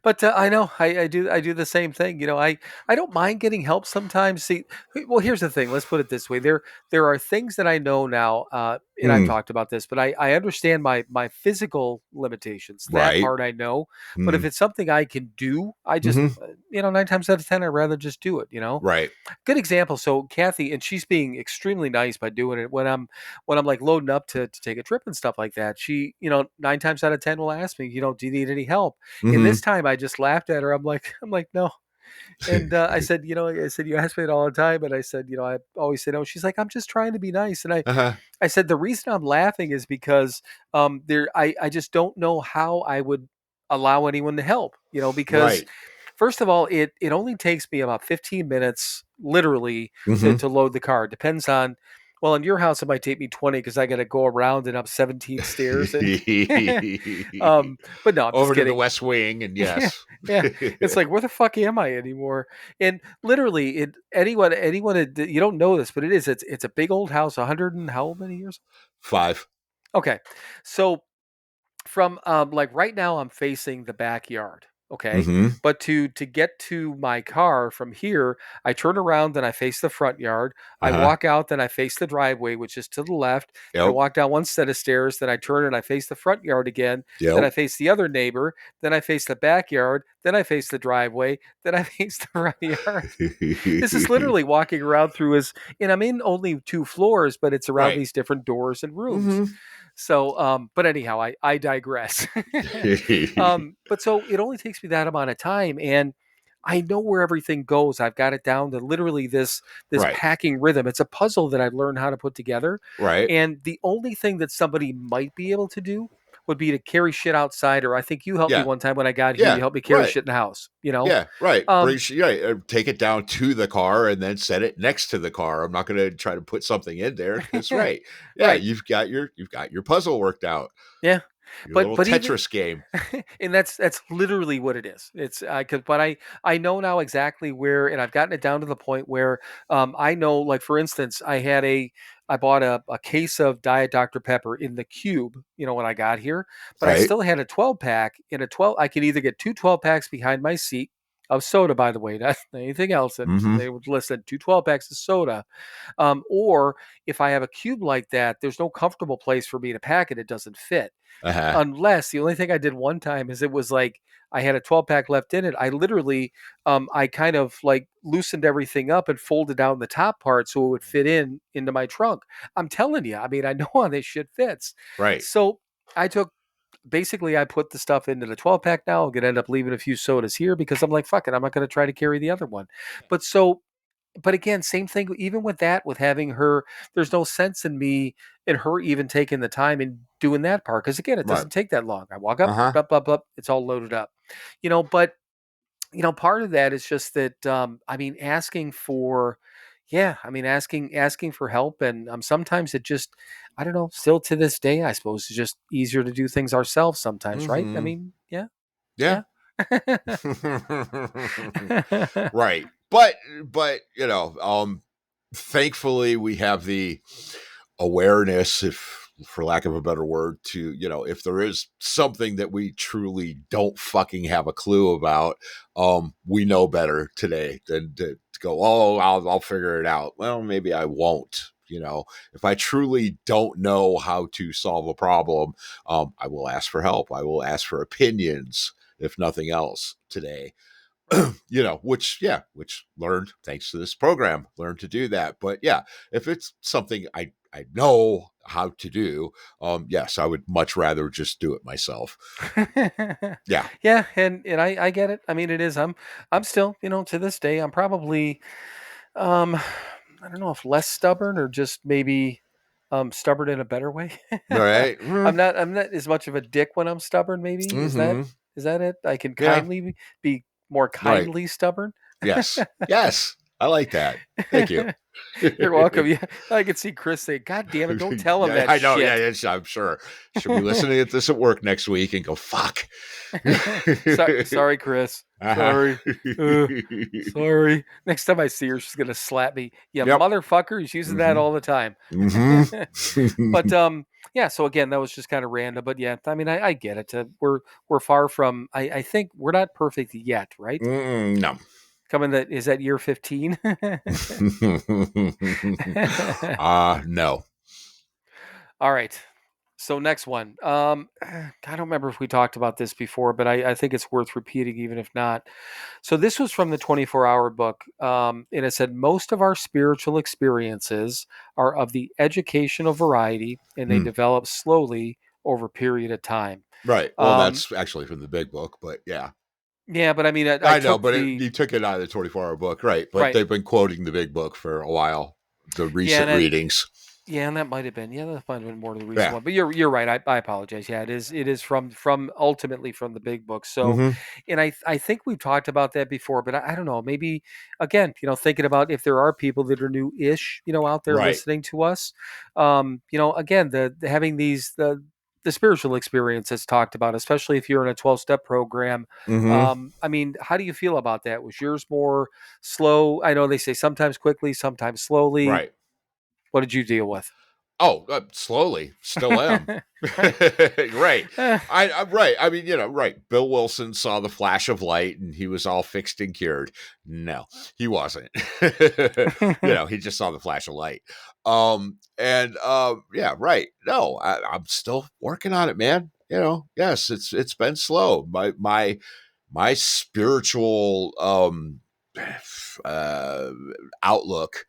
Speaker 1: But I know I do the same thing. I don't mind getting help sometimes. See, well, here's the thing. Let's put it this way. There are things that I know now, and I've
Speaker 4: Mm,
Speaker 1: talked about this, but I understand my physical limitations. That
Speaker 4: right.
Speaker 1: part I know. But if
Speaker 4: Mm,
Speaker 1: it's something I can do, I just
Speaker 4: mm-hmm.
Speaker 1: 9 times out of 10, I'd rather just do it.
Speaker 4: Right.
Speaker 1: Good example. So Kathy, and she's being extremely nice by doing it when I'm like loading up to take a trip and stuff like that. She, 9 times out of 10 will ask me, do you need any help? And this
Speaker 4: Mm-hmm.
Speaker 1: time I just laughed at her. I'm like, no. And I said, you ask me it all the time. And I said, I always say no. She's like, I'm just trying to be nice. And I,
Speaker 4: Uh-huh.
Speaker 1: I said, the reason I'm laughing is because I just don't know how I would allow anyone to help, because
Speaker 4: Right.
Speaker 1: first of all, it only takes me about 15 minutes literally to,
Speaker 4: Mm-hmm.
Speaker 1: to load the car. Depends on, well, in your house it might take me 20 because I got to go around and up 17 stairs and but no, I'm just
Speaker 4: Over to the
Speaker 1: kidding.
Speaker 4: West Wing, and
Speaker 1: Yeah,
Speaker 4: yes.
Speaker 1: yeah. It's like, where the fuck am I anymore? And literally, anyone, you don't know this, but it's a big old house, 100 and how many years?
Speaker 4: 5.
Speaker 1: Okay, so from like right now I'm facing the backyard, okay,
Speaker 4: Mm-hmm.
Speaker 1: but to get to my car from here, I turn around, then I face the front yard, I
Speaker 4: Uh-huh.
Speaker 1: walk out, then I face the driveway, which is to the left, then I
Speaker 4: Yep.
Speaker 1: walk down one set of stairs, then I turn and I face the front yard again, then I
Speaker 4: Yep.
Speaker 1: face the other neighbor, then I face the backyard, then I face the driveway, then I face the front yard. This is literally walking around through his, and I'm in only 2 floors, but it's around
Speaker 4: Right.
Speaker 1: these different doors and rooms.
Speaker 4: Mm-hmm.
Speaker 1: So, but anyhow, I digress. But so it only takes me that amount of time, and I know where everything goes. I've got it down to literally this
Speaker 4: Right.
Speaker 1: packing rhythm. It's a puzzle that I've learned how to put together,
Speaker 4: Right.
Speaker 1: and the only thing that somebody might be able to do would be to carry shit outside. Or I think you helped me
Speaker 4: Yeah.
Speaker 1: one time when I got here. You
Speaker 4: Yeah.
Speaker 1: helped me carry
Speaker 4: Right.
Speaker 1: shit in the house.
Speaker 4: Yeah, right.
Speaker 1: Um,
Speaker 4: Take it down to the car and then set it next to the car. I'm not going to try to put something in there because, right. Yeah,
Speaker 1: right.
Speaker 4: you've got your puzzle worked out.
Speaker 1: Yeah.
Speaker 4: Your
Speaker 1: But
Speaker 4: little
Speaker 1: but even
Speaker 4: Tetris game.
Speaker 1: and that's literally what it is. It's but I know now exactly where, and I've gotten it down to the point where I know, like for instance, I bought a case of Diet Dr Pepper in the cube, when I got here, but I
Speaker 4: Right.
Speaker 1: still had a 12 pack. In a 12, I can either get two 12 packs behind my seat of soda, by the way, not anything else. And
Speaker 4: Mm-hmm.
Speaker 1: they would listen, two 12 packs of soda. Or if I have a cube like that, there's no comfortable place for me to pack it. It doesn't fit.
Speaker 4: Uh-huh.
Speaker 1: Unless the only thing I did one time is it was like I had a 12 pack left in it. I literally, I kind of like loosened everything up and folded down the top part so it would fit into my trunk. I'm telling you, I mean, I know how this shit fits.
Speaker 4: Right.
Speaker 1: So I took, basically, I put the stuff into the 12 pack now. I'm going to end up leaving a few sodas here because I'm like, fuck it, I'm not going to try to carry the other one. But so but again, same thing. Even with that, with having her, there's no sense in me and her even taking the time and doing that part because again, it
Speaker 4: Right.
Speaker 1: doesn't take that long. I walk up,
Speaker 4: Uh-huh.
Speaker 1: blah blah blah, it's all loaded up, But part of that is just that. I mean, asking for, yeah, I mean, asking for help, and sometimes it just, I don't know. Still to this day, I suppose it's just easier to do things ourselves sometimes, right? I
Speaker 4: Mm-hmm.
Speaker 1: mean, yeah,
Speaker 4: Yeah.
Speaker 1: yeah.
Speaker 4: Right. But thankfully we have the awareness, if for lack of a better word, to if there is something that we truly don't fucking have a clue about, we know better today than to go, oh, I'll figure it out. Well, maybe I won't. If I truly don't know how to solve a problem, I will ask for help. I will ask for opinions, if nothing else today.
Speaker 1: Right.
Speaker 4: Which learned, thanks to this program, learned to do that. But yeah, if it's something I know how to do, yes, I would much rather just do it myself. Yeah.
Speaker 1: Yeah, and I get it. I mean, it is. I'm still, to this day, I'm probably, I don't know if less stubborn or just maybe. Stubborn in a better way.
Speaker 4: All right.
Speaker 1: I'm not as much of a dick when I'm stubborn, maybe.
Speaker 4: Mm-hmm.
Speaker 1: Is that it? I can
Speaker 4: Yeah.
Speaker 1: kindly be more
Speaker 4: Right.
Speaker 1: kindly stubborn.
Speaker 4: Yes. Yes. I like that. Thank you.
Speaker 1: You're welcome. Yeah, I can see Chris say, "God damn it, don't tell him
Speaker 4: Yeah,
Speaker 1: that
Speaker 4: I know. Yeah,
Speaker 1: shit."
Speaker 4: I'm sure. She'll be listening to this at work next week and go, fuck.
Speaker 1: Sorry, Chris.
Speaker 4: Uh-huh.
Speaker 1: Sorry. Uh, sorry. Next time I see her, she's gonna slap me. You
Speaker 4: Yep.
Speaker 1: motherfucker. She's using that
Speaker 4: Mm-hmm.
Speaker 1: all the time. But
Speaker 4: Mm-hmm.
Speaker 1: yeah. So again, that was just kind of random. But yeah, I mean, I get it. We're far from. I think we're not perfect yet, right?
Speaker 4: No.
Speaker 1: Coming that is that year 15.
Speaker 4: No.
Speaker 1: All right. So next one. I don't remember if we talked about this before, but I think it's worth repeating, even if not. So this was from the 24-hour book, and it said most of our spiritual experiences are of the educational variety, and they
Speaker 4: Hmm.
Speaker 1: develop slowly over a period of time.
Speaker 4: Right. Well,
Speaker 1: Um,
Speaker 4: that's actually from the big book, but yeah.
Speaker 1: yeah, but I mean, I
Speaker 4: I know,
Speaker 1: took
Speaker 4: but
Speaker 1: the
Speaker 4: you took it out of the 24-hour book, right? But
Speaker 1: right.
Speaker 4: they've been quoting the big book for a while, the
Speaker 1: Yeah,
Speaker 4: recent
Speaker 1: and that
Speaker 4: readings.
Speaker 1: Yeah, and that might have been that might have been more of the recent
Speaker 4: Yeah.
Speaker 1: one. But you're right. I apologize. Yeah, it is from ultimately from the big book. So,
Speaker 4: Mm-hmm.
Speaker 1: and I think we've talked about that before, but I don't know. Maybe again, thinking about if there are people that are new-ish, out there
Speaker 4: Right.
Speaker 1: listening to us, again, the having the spiritual experience that's talked about, especially if you're in a 12-step program.
Speaker 4: Mm-hmm.
Speaker 1: I mean, how do you feel about that? Was yours more slow? I know they say sometimes quickly, sometimes slowly.
Speaker 4: Right.
Speaker 1: What did you deal with?
Speaker 4: Oh, slowly, still am.
Speaker 1: Right.
Speaker 4: Right.
Speaker 1: Eh,
Speaker 4: I'm right. I mean, right. Bill Wilson saw the flash of light and he was all fixed and cured. No, he wasn't. He just saw the flash of light. And yeah, right. No, I'm still working on it, man. Yes, it's been slow. My spiritual uh outlook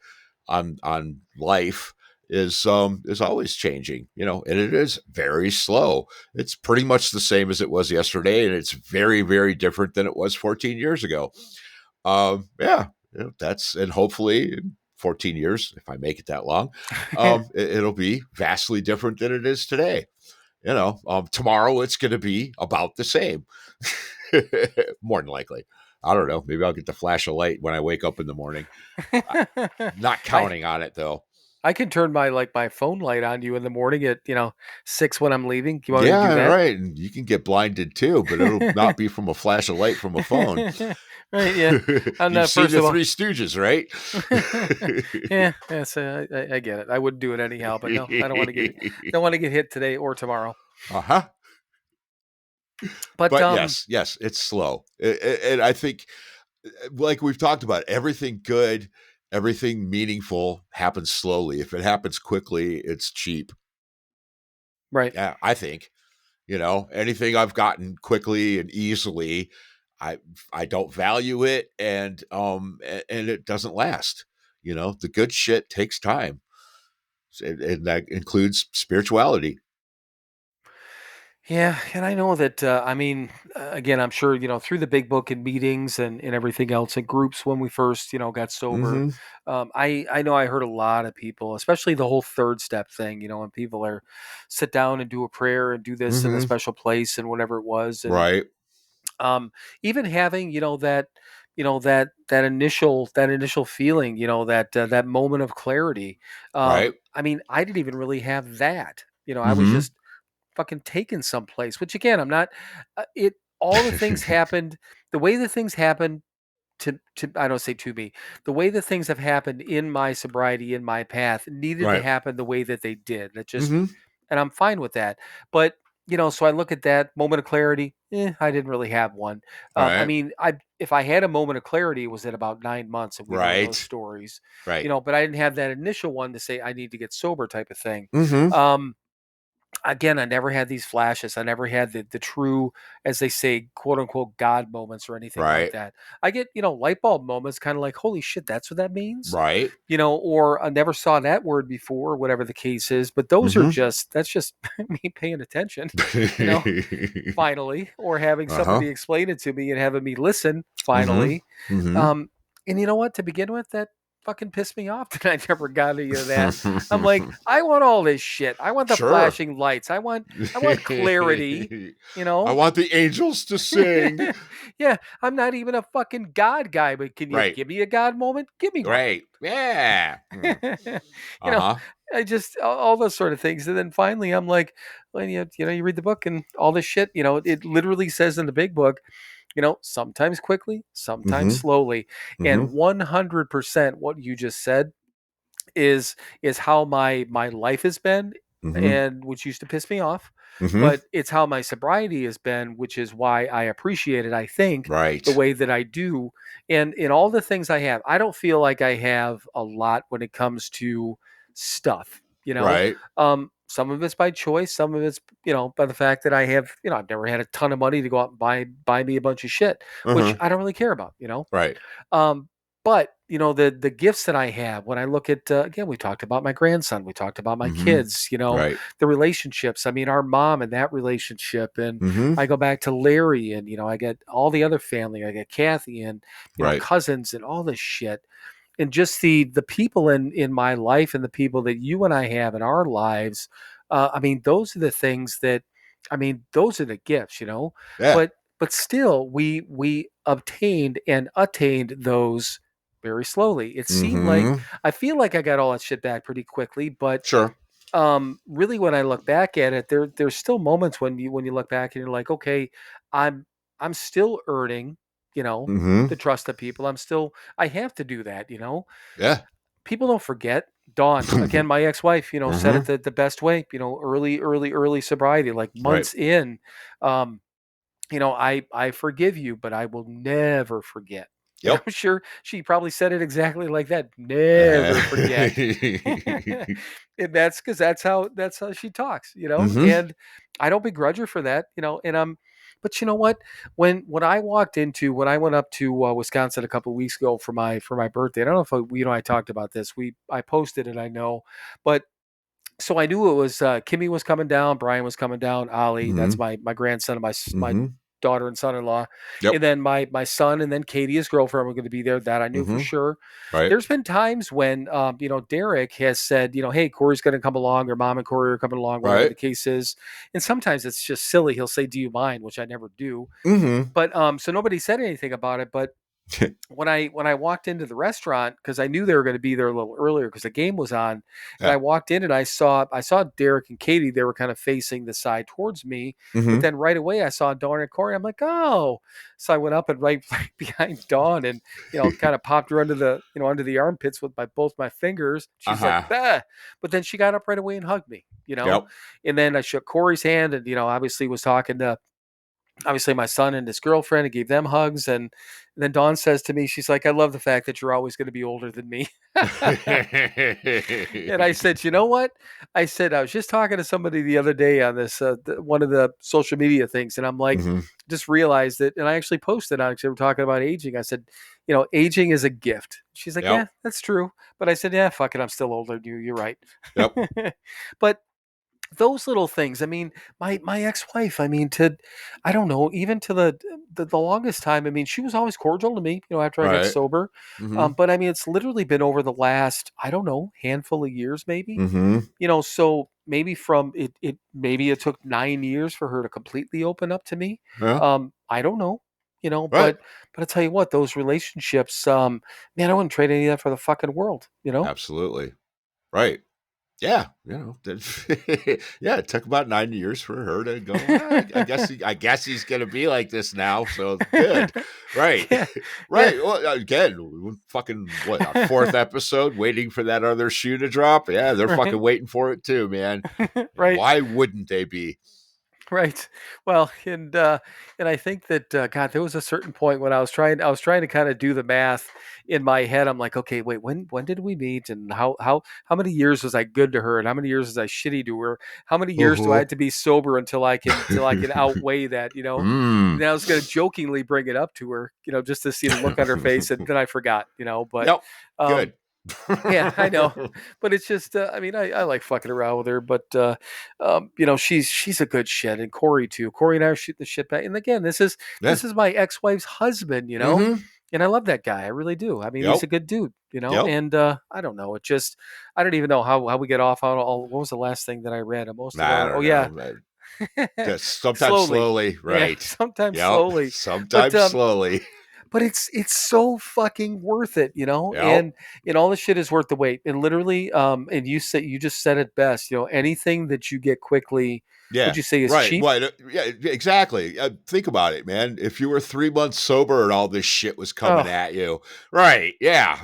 Speaker 4: on life is always changing, and it is very slow. It's pretty much the same as it was yesterday, and it's very, very different than it was 14 years ago. Yeah, that's and hopefully in 14 years, if I make it that long, it'll be vastly different than it is today. Tomorrow it's going to be about the same, more than likely. I don't know. Maybe I'll get the flash of light when I wake up in the morning. Not
Speaker 1: I
Speaker 4: counting on it though.
Speaker 1: I can turn my phone light on you in the morning at 6 when I'm leaving. You want me to do
Speaker 4: Yeah,
Speaker 1: that?
Speaker 4: right. And you can get blinded too, but it'll not be from a flash of light from a phone.
Speaker 1: Right? Yeah. I'm
Speaker 4: You've
Speaker 1: not.
Speaker 4: seen
Speaker 1: First
Speaker 4: the
Speaker 1: of all,
Speaker 4: Three Stooges, right?
Speaker 1: yeah. Yes, I get it. I wouldn't do it anyhow, but no, I don't want to get don't want to get hit today or tomorrow.
Speaker 4: Uh-huh.
Speaker 1: But
Speaker 4: But yes, it's slow. And I think, like we've talked about, everything good, everything meaningful happens slowly. If it happens quickly, it's cheap.
Speaker 1: right.
Speaker 4: Yeah, I think. Anything I've gotten quickly and easily, I I don't value it, and it doesn't last. The good shit takes time, and that includes spirituality.
Speaker 1: Yeah, and I know that. I mean, again, I'm sure through the big book and meetings and everything else and groups when we first got sober.
Speaker 4: Mm-hmm.
Speaker 1: I know I heard a lot of people, especially the whole third step thing. When people are sit down and do a prayer and do this in a
Speaker 4: Mm-hmm.
Speaker 1: special place and whatever it was, and
Speaker 4: Right.
Speaker 1: even having that that initial feeling, that moment of clarity.
Speaker 4: Right.
Speaker 1: I mean, I didn't even really have that. I was
Speaker 4: Mm-hmm.
Speaker 1: just fucking taken someplace, which again, I'm not it all the things happened the way the things happened to I don't say to me, the way the things have happened in my sobriety, in my path, needed to
Speaker 4: Right.
Speaker 1: happen the way that they did. That just
Speaker 4: Mm-hmm.
Speaker 1: and I'm fine with that. But so I look at that moment of clarity. I didn't really have one. I
Speaker 4: Right.
Speaker 1: mean, if I had a moment of clarity, it was at about 9 months, and we know those
Speaker 4: Right.
Speaker 1: stories.
Speaker 4: Right.
Speaker 1: But I didn't have that initial one to say I need to get sober type of thing.
Speaker 4: Mm-hmm.
Speaker 1: Um, Again, I never had these flashes. I never had the true, as they say, quote unquote, God moments or anything like
Speaker 4: Right.
Speaker 1: that. I get, light bulb moments, kind of like, holy shit, that's what that means.
Speaker 4: Right.
Speaker 1: Or I never saw that word before, or whatever the case is. But those are
Speaker 4: Mm-hmm.
Speaker 1: that's just me paying attention, you know, finally, or having
Speaker 4: Uh-huh.
Speaker 1: somebody explain it to me and having me listen
Speaker 4: Mm-hmm.
Speaker 1: finally.
Speaker 4: Mm-hmm.
Speaker 1: Um, and you know what? To begin with, that fucking pissed me off that I never got any of that. I'm like, I want all this shit. I want the
Speaker 4: Sure.
Speaker 1: flashing lights. I want clarity. You
Speaker 4: I
Speaker 1: know,
Speaker 4: want the angels to sing.
Speaker 1: yeah, I'm not even a fucking God guy, but can you
Speaker 4: Right.
Speaker 1: give me a God moment? Give me one.
Speaker 4: Right. Yeah.
Speaker 1: You know,
Speaker 4: Uh-huh.
Speaker 1: I just all those sort of things, and then finally, I'm like, when you read the book and all this shit, it literally says in the big book, sometimes quickly, sometimes
Speaker 4: Mm-hmm.
Speaker 1: slowly,
Speaker 4: Mm-hmm.
Speaker 1: and 100% what you just said is how my life has been,
Speaker 4: Mm-hmm.
Speaker 1: and which used to piss me off,
Speaker 4: Mm-hmm.
Speaker 1: but it's how my sobriety has been, which is why I appreciate it, I think, the
Speaker 4: Right.
Speaker 1: way that I do. And in all the things I have, I don't feel like I have a lot when it comes to stuff.
Speaker 4: Right.
Speaker 1: Some of it's by choice, some of it's by the fact that I have, I've never had a ton of money to go out and buy me a bunch of shit, which
Speaker 4: Uh-huh.
Speaker 1: I don't really care about.
Speaker 4: Right.
Speaker 1: um, but the gifts that I have, when I look at, again, we talked about my grandson, we talked about my
Speaker 4: Mm-hmm.
Speaker 1: kids,
Speaker 4: Right.
Speaker 1: the relationships. I mean, our mom and that relationship, and
Speaker 4: Mm-hmm.
Speaker 1: I go back to Larry, and I get all the other family. I get Kathy, and
Speaker 4: Right.
Speaker 1: cousins, and all this shit, and just the people in my life, and the people that you and I have in our lives. I mean, those are the things that, I mean, those are the gifts.
Speaker 4: Yeah.
Speaker 1: But still, we obtained and attained those very slowly. It seemed like,
Speaker 4: Mm-hmm.
Speaker 1: I feel like I got all that shit back pretty quickly, but
Speaker 4: Sure.
Speaker 1: really, when I look back at it, there's still moments when you look back and you're like, okay, I'm I'm still earning,
Speaker 4: Mm-hmm.
Speaker 1: the trust of people. I have to do that.
Speaker 4: Yeah.
Speaker 1: People don't forget. Dawn, again, my ex-wife, said it
Speaker 4: Mm-hmm.
Speaker 1: the best way. Early sobriety, like
Speaker 4: Right.
Speaker 1: months in. um, I forgive you, but I will never forget. And
Speaker 4: Yep.
Speaker 1: I'm sure she probably said it exactly like that.
Speaker 4: Uh,
Speaker 1: Never forget. And that's because that's how she talks.
Speaker 4: mm-hmm.
Speaker 1: And I don't begrudge her for that. And but you know what? When I went up to Wisconsin a couple of weeks ago for my birthday, I don't know if I talked about this. I posted it, I know, but so I knew it was, Kimmy was coming down, Brian was coming down, Ollie, that's
Speaker 4: Mm-hmm.
Speaker 1: my grandson, and my
Speaker 4: Mm-hmm.
Speaker 1: daughter and son-in-law,
Speaker 4: Yep.
Speaker 1: and then my son, and then Katie, his girlfriend, were going to be there. That I knew for
Speaker 4: Mm-hmm.
Speaker 1: sure.
Speaker 4: Right.
Speaker 1: There's been times when, Derek has said, hey, Corey's going to come along, or Mom and Corey are coming along, whatever
Speaker 4: Right.
Speaker 1: the case is. And sometimes it's just silly. He'll say, "Do you mind?" Which I never do.
Speaker 4: Mm-hmm.
Speaker 1: But so nobody said anything about it. But when I walked into the restaurant, because I knew they were going to be there a little earlier because the game was on, and I
Speaker 4: Yeah.
Speaker 1: walked in and I saw Derek and Katie. They were kind of facing the side towards me, but
Speaker 4: Mm-hmm.
Speaker 1: then right away I saw Dawn and Corey. I'm like, oh, so I went up and right behind Dawn, and kind of popped her under the armpits with both my fingers. She's like,
Speaker 4: Uh-huh.
Speaker 1: bah, but then she got up right away and hugged me.
Speaker 4: Yep.
Speaker 1: And then I shook Corey's hand, and obviously was talking to, obviously, my son and his girlfriend, and gave them hugs. And then Dawn says to me, she's like, I love the fact that you're always going to be older than me. And I said, you know what? I said, I was just talking to somebody the other day on this, one of the social media things. And I'm like,
Speaker 4: Mm-hmm.
Speaker 1: just realized it. And I actually posted on it, because we were talking about aging. I said, aging is a gift. She's like, yeah,
Speaker 4: Yep.
Speaker 1: that's true. But I said, yeah, fuck it. I'm still older than you. You're right.
Speaker 4: Yep.
Speaker 1: But those little things, I mean, my ex-wife, I mean, I don't know, even to the longest time, I mean, she was always cordial to me, after I got
Speaker 4: Right.
Speaker 1: sober.
Speaker 4: Mm-hmm.
Speaker 1: But I mean, it's literally been over the last, I don't know, handful of years, maybe.
Speaker 4: Mm-hmm.
Speaker 1: So maybe from maybe it took 9 years for her to completely open up to me.
Speaker 4: Yeah.
Speaker 1: I don't know.
Speaker 4: Right.
Speaker 1: But I tell you what, those relationships, man, I wouldn't trade any of that for the fucking world.
Speaker 4: Absolutely. Right. Yeah, yeah, it took about 9 years for her to go, I guess he's gonna be like this now, so good. Right.
Speaker 1: Yeah, yeah.
Speaker 4: Right. Well, again, fucking what, our fourth episode, waiting for that other shoe to drop. Yeah, they're
Speaker 1: Right.
Speaker 4: fucking waiting for it too, man.
Speaker 1: Right.
Speaker 4: Why wouldn't they be?
Speaker 1: Right. Well, and I think that, God, there was a certain point when I was trying to kind of do the math in my head. I'm like, okay, wait, when did we meet, and how many years was I good to her, and how many years was I shitty to her? How many years do I
Speaker 4: Uh-huh.
Speaker 1: have to be sober until I can outweigh that? And
Speaker 4: Mm.
Speaker 1: then I was going to jokingly bring it up to her, just to see the look on her face, and then I forgot. But
Speaker 4: Yep.
Speaker 1: um,
Speaker 4: Good.
Speaker 1: yeah, I know, but it's just, I mean, I like fucking around with her, but she's a good shit, and Corey too. Corey and I are shooting the shit back, and again, this is
Speaker 4: Yeah.
Speaker 1: my ex-wife's husband.
Speaker 4: Mm-hmm.
Speaker 1: And I love that guy. I really do. I mean, he's
Speaker 4: Yep.
Speaker 1: a good dude,
Speaker 4: Yep.
Speaker 1: and I don't know. It just, I don't even know how we get off on all. What was the last thing that I read? Most of
Speaker 4: I
Speaker 1: our, oh,
Speaker 4: don't
Speaker 1: yeah.
Speaker 4: know. Just sometimes
Speaker 1: Slowly.
Speaker 4: slowly,
Speaker 1: Yeah,
Speaker 4: right?
Speaker 1: sometimes
Speaker 4: Yep.
Speaker 1: slowly. But
Speaker 4: Sometimes slowly.
Speaker 1: it's so fucking worth it,
Speaker 4: Yep.
Speaker 1: and all this shit is worth the wait. And literally, and you just said it best, anything that you get quickly, would
Speaker 4: Yeah.
Speaker 1: you say is
Speaker 4: Right.
Speaker 1: cheap?
Speaker 4: Right. Yeah. Exactly. Think about it, man. If you were 3 months sober and all this shit was coming
Speaker 1: Oh.
Speaker 4: at you, right? Yeah.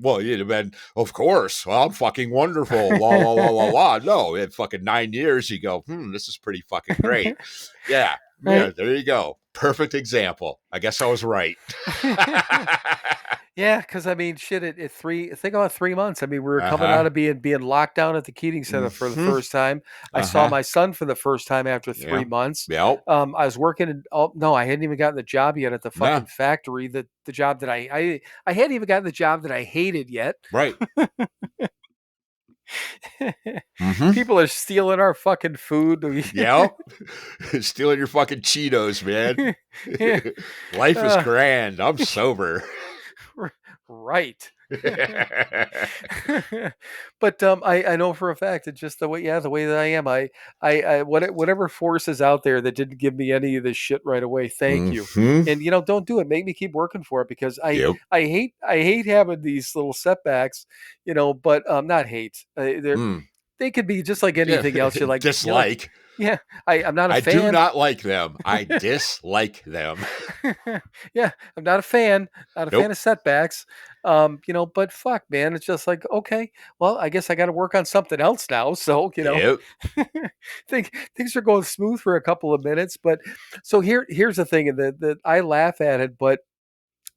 Speaker 4: Well, you'd have been, of course. Well, I'm fucking wonderful. La la la la la. No, in fucking 9 years, you go, this is pretty fucking great. Yeah. Yeah.
Speaker 1: Right.
Speaker 4: There you go. Perfect example. I guess I was right.
Speaker 1: Yeah, because I mean, shit. At three, think about 3 months. I mean, we were
Speaker 4: Uh
Speaker 1: coming out
Speaker 4: huh.
Speaker 1: of being locked down at the Keating Center for the
Speaker 4: Hmm.
Speaker 1: first time. I
Speaker 4: Uh
Speaker 1: saw
Speaker 4: huh.
Speaker 1: my son for the first time after
Speaker 4: Yeah.
Speaker 1: 3 months.
Speaker 4: Yep.
Speaker 1: I was working. Oh no, I hadn't even gotten the job yet at the
Speaker 4: Nah.
Speaker 1: fucking factory. The job that I hadn't even gotten the job that I hated yet.
Speaker 4: Right. Mm-hmm.
Speaker 1: People are stealing our fucking food.
Speaker 4: Yeah. Stealing your fucking Cheetos, man.
Speaker 1: Yeah.
Speaker 4: Life is
Speaker 1: Uh,
Speaker 4: grand. I'm sober.
Speaker 1: right. But I know for a fact it's just the way that I am. Whatever force is out there that didn't give me any of this shit right away. Thank you.
Speaker 4: Mm-hmm.
Speaker 1: And don't do it. Make me keep working for it because
Speaker 4: Yep.
Speaker 1: I hate having these little setbacks. But not hate.
Speaker 4: Mm.
Speaker 1: They could be just like
Speaker 4: Yeah.
Speaker 1: anything else.
Speaker 4: Dislike.
Speaker 1: Yeah. I'm not a
Speaker 4: I do
Speaker 1: fan.
Speaker 4: not like them. I dislike them.
Speaker 1: Yeah, I'm not a fan. Not a fan
Speaker 4: Nope.
Speaker 1: of setbacks. But fuck, man, it's just like, okay, well, I guess I got to work on something else now. So,
Speaker 4: Yep.
Speaker 1: things are going smooth for a couple of minutes. But so here's the thing, and that I laugh at it, but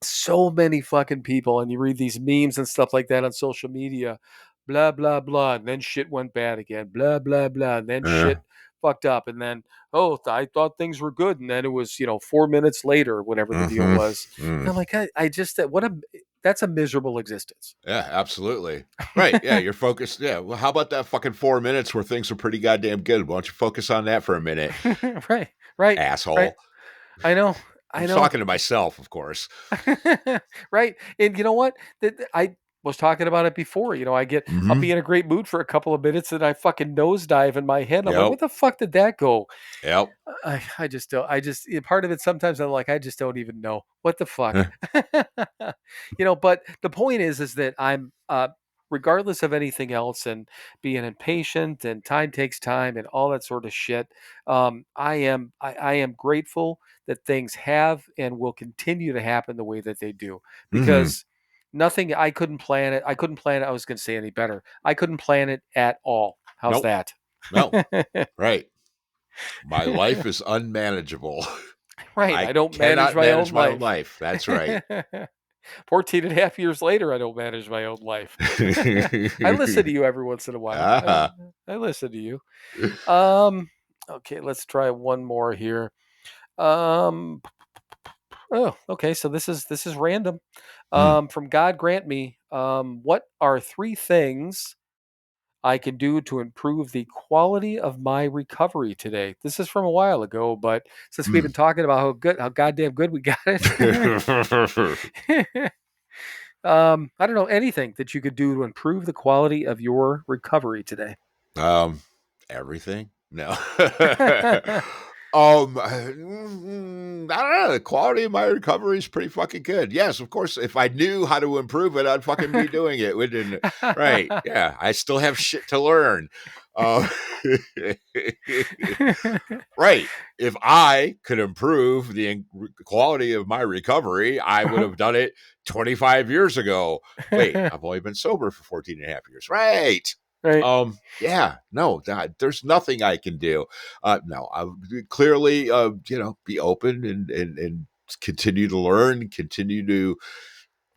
Speaker 1: so many fucking people, and you read these memes and stuff like that on social media, blah blah blah, and then shit went bad again, blah blah blah, and then
Speaker 4: Uh,
Speaker 1: shit fucked up, and then, oh, I thought things were good, and then it was 4 minutes later, whatever the deal
Speaker 4: mm-hmm.
Speaker 1: was. And I'm like, I just what a that's a miserable existence.
Speaker 4: Yeah, absolutely. Right. Yeah, you're focused. Yeah. Well, how about that fucking 4 minutes where things were pretty goddamn good? Why don't you focus on that for a minute,
Speaker 1: Right, right, right.
Speaker 4: asshole?
Speaker 1: I know,
Speaker 4: I'm
Speaker 1: I know.
Speaker 4: talking to myself, of course.
Speaker 1: Right. And you know what? I was talking about it before. I'll
Speaker 4: Mm-hmm.
Speaker 1: be in a great mood for a couple of minutes and I fucking nosedive in my head. I'm like,
Speaker 4: Yep.
Speaker 1: what the fuck did that go?
Speaker 4: Yep.
Speaker 1: I just don't. Part of it sometimes I'm like, I just don't even know what the fuck. But the point is that I'm, regardless of anything else, and being impatient and time takes time and all that sort of shit. I am grateful that things have and will continue to happen the way that they do,
Speaker 4: Mm-hmm.
Speaker 1: because nothing I couldn't plan it. I couldn't plan it. I was going to say any better. I couldn't plan it at all. How's
Speaker 4: Nope.
Speaker 1: that?
Speaker 4: No. Right. My life is unmanageable.
Speaker 1: Right.
Speaker 4: I
Speaker 1: I don't manage
Speaker 4: cannot
Speaker 1: my
Speaker 4: manage
Speaker 1: own
Speaker 4: my own
Speaker 1: life.
Speaker 4: life. That's right.
Speaker 1: 14 and a half years later, I don't manage my own life. I listen to you every once in a while.
Speaker 4: Ah.
Speaker 1: I listen to you. Um, okay, let's try one more here. Um, oh, okay. So this is random.
Speaker 4: Mm.
Speaker 1: From God Grant Me. What are three things I can do to improve the quality of my recovery today? This is from a while ago, but since we've
Speaker 4: Mm.
Speaker 1: been talking about how goddamn good we got it, I don't know anything that you could do to improve the quality of your recovery today.
Speaker 4: um, everything? No. I don't know. The quality of my recovery is pretty fucking good. Yes, of course. If I knew how to improve it, I'd fucking be doing it, wouldn't it? Right. Yeah. I still have shit to learn. Uh, right. If I could improve the quality of my recovery, I would have done it 25 years ago. Wait, I've only been sober for 14 and a half years. Right.
Speaker 1: Right.
Speaker 4: Yeah, no, there's nothing I can do. No, I would clearly, be open and continue to learn, continue to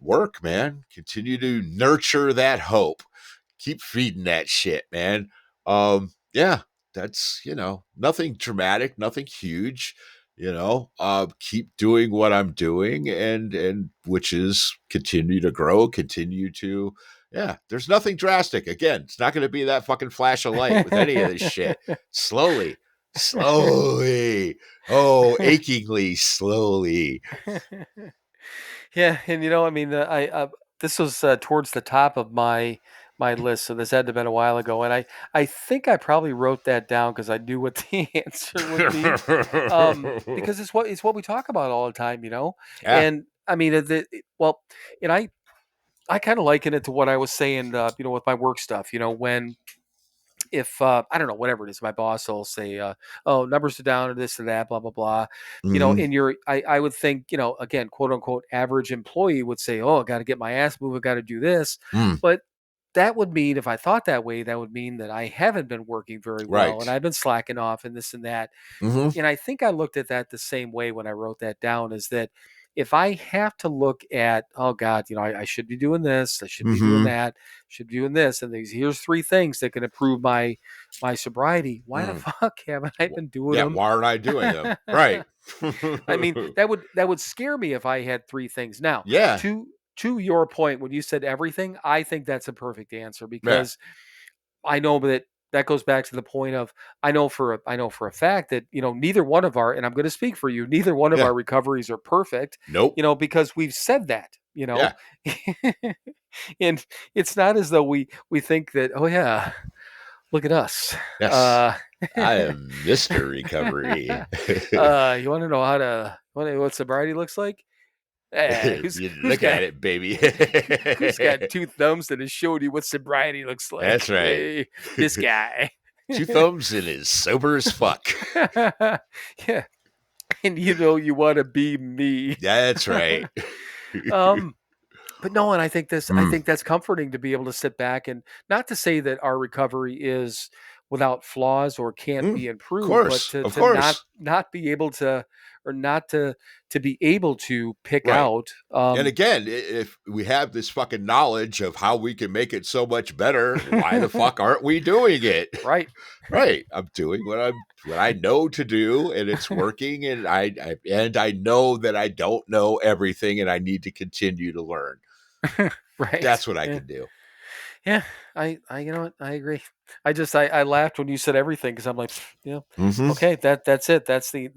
Speaker 4: work, man, continue to nurture that hope, keep feeding that shit, man. Yeah, that's, nothing dramatic, nothing huge, keep doing what I'm doing and which is continue to grow, continue to, yeah, there's nothing drastic. Again, it's not going to be that fucking flash of light with any of this shit. Slowly, slowly, oh, achingly slowly.
Speaker 1: Yeah, and I mean, I this was towards the top of my list, so this had to have been a while ago, and I think I probably wrote that down because I knew what the answer would be, because it's what we talk about all the time,
Speaker 4: Yeah.
Speaker 1: and I mean, well, and I kind of liken it to what I was saying, with my work stuff, when if I don't know, whatever it is, my boss will say, "Oh, numbers are down, or this or that, blah blah blah,"
Speaker 4: Hmm.
Speaker 1: and I would think, again, quote unquote, average employee would say, "Oh, I got to get my ass moving, got to do this,"
Speaker 4: Mm.
Speaker 1: but that would mean, if I thought that way, that would mean that I haven't been working very well, and
Speaker 4: Right.
Speaker 1: I've been slacking off, and this and that,
Speaker 4: Hmm.
Speaker 1: and I think I looked at that the same way when I wrote that down, is that if I have to look at, oh God, I should be doing this, I should be doing
Speaker 4: Hmm.
Speaker 1: that, should be doing this, and here's three things that can improve my sobriety. Why the
Speaker 4: Mm.
Speaker 1: fuck haven't I been doing
Speaker 4: Yeah.
Speaker 1: them?
Speaker 4: Why aren't I doing them? Right.
Speaker 1: I mean, that would scare me if I had three things. Now,
Speaker 4: Yeah.
Speaker 1: to your point, when you said everything, I think that's a perfect answer,
Speaker 4: Yeah.
Speaker 1: because I know that goes back to the point of, I know for a fact that, neither one of our, and I'm going to speak for you, neither one of
Speaker 4: Yeah.
Speaker 1: our recoveries are perfect,
Speaker 4: Nope.
Speaker 1: because we've said that,
Speaker 4: Yeah.
Speaker 1: and it's not as though we think that, oh yeah, look at us.
Speaker 4: Yes.
Speaker 1: uh
Speaker 4: I am Mr. Recovery.
Speaker 1: you want to know what sobriety looks like?
Speaker 4: You
Speaker 1: Who's
Speaker 4: look
Speaker 1: got
Speaker 4: at it, baby.
Speaker 1: who's got two thumbs that has showed you what sobriety looks
Speaker 4: That's
Speaker 1: like?
Speaker 4: right.
Speaker 1: Hey, this guy.
Speaker 4: Two thumbs and is sober as fuck.
Speaker 1: Yeah, and you want to be me.
Speaker 4: That's right.
Speaker 1: um, but no, and I
Speaker 4: Mm.
Speaker 1: think that's comforting to be able to sit back, and not to say that our recovery is without flaws or can't
Speaker 4: Mm.
Speaker 1: be
Speaker 4: Of
Speaker 1: improved, but
Speaker 4: course.
Speaker 1: to
Speaker 4: Of
Speaker 1: to not
Speaker 4: course.
Speaker 1: not be able to, or not to be able to pick
Speaker 4: Right.
Speaker 1: out,
Speaker 4: And again, if we have this fucking knowledge of how we can make it so much better, why the fuck aren't we doing it?
Speaker 1: right.
Speaker 4: Right. I'm doing what I know to do, and it's working, and I know that I don't know everything, and I need to continue to learn.
Speaker 1: Right.
Speaker 4: That's what I
Speaker 1: Yeah.
Speaker 4: can do.
Speaker 1: Yeah, you know what? I agree. I laughed when you said everything, because I'm like,
Speaker 4: Hmm.
Speaker 1: okay, that's it. That's the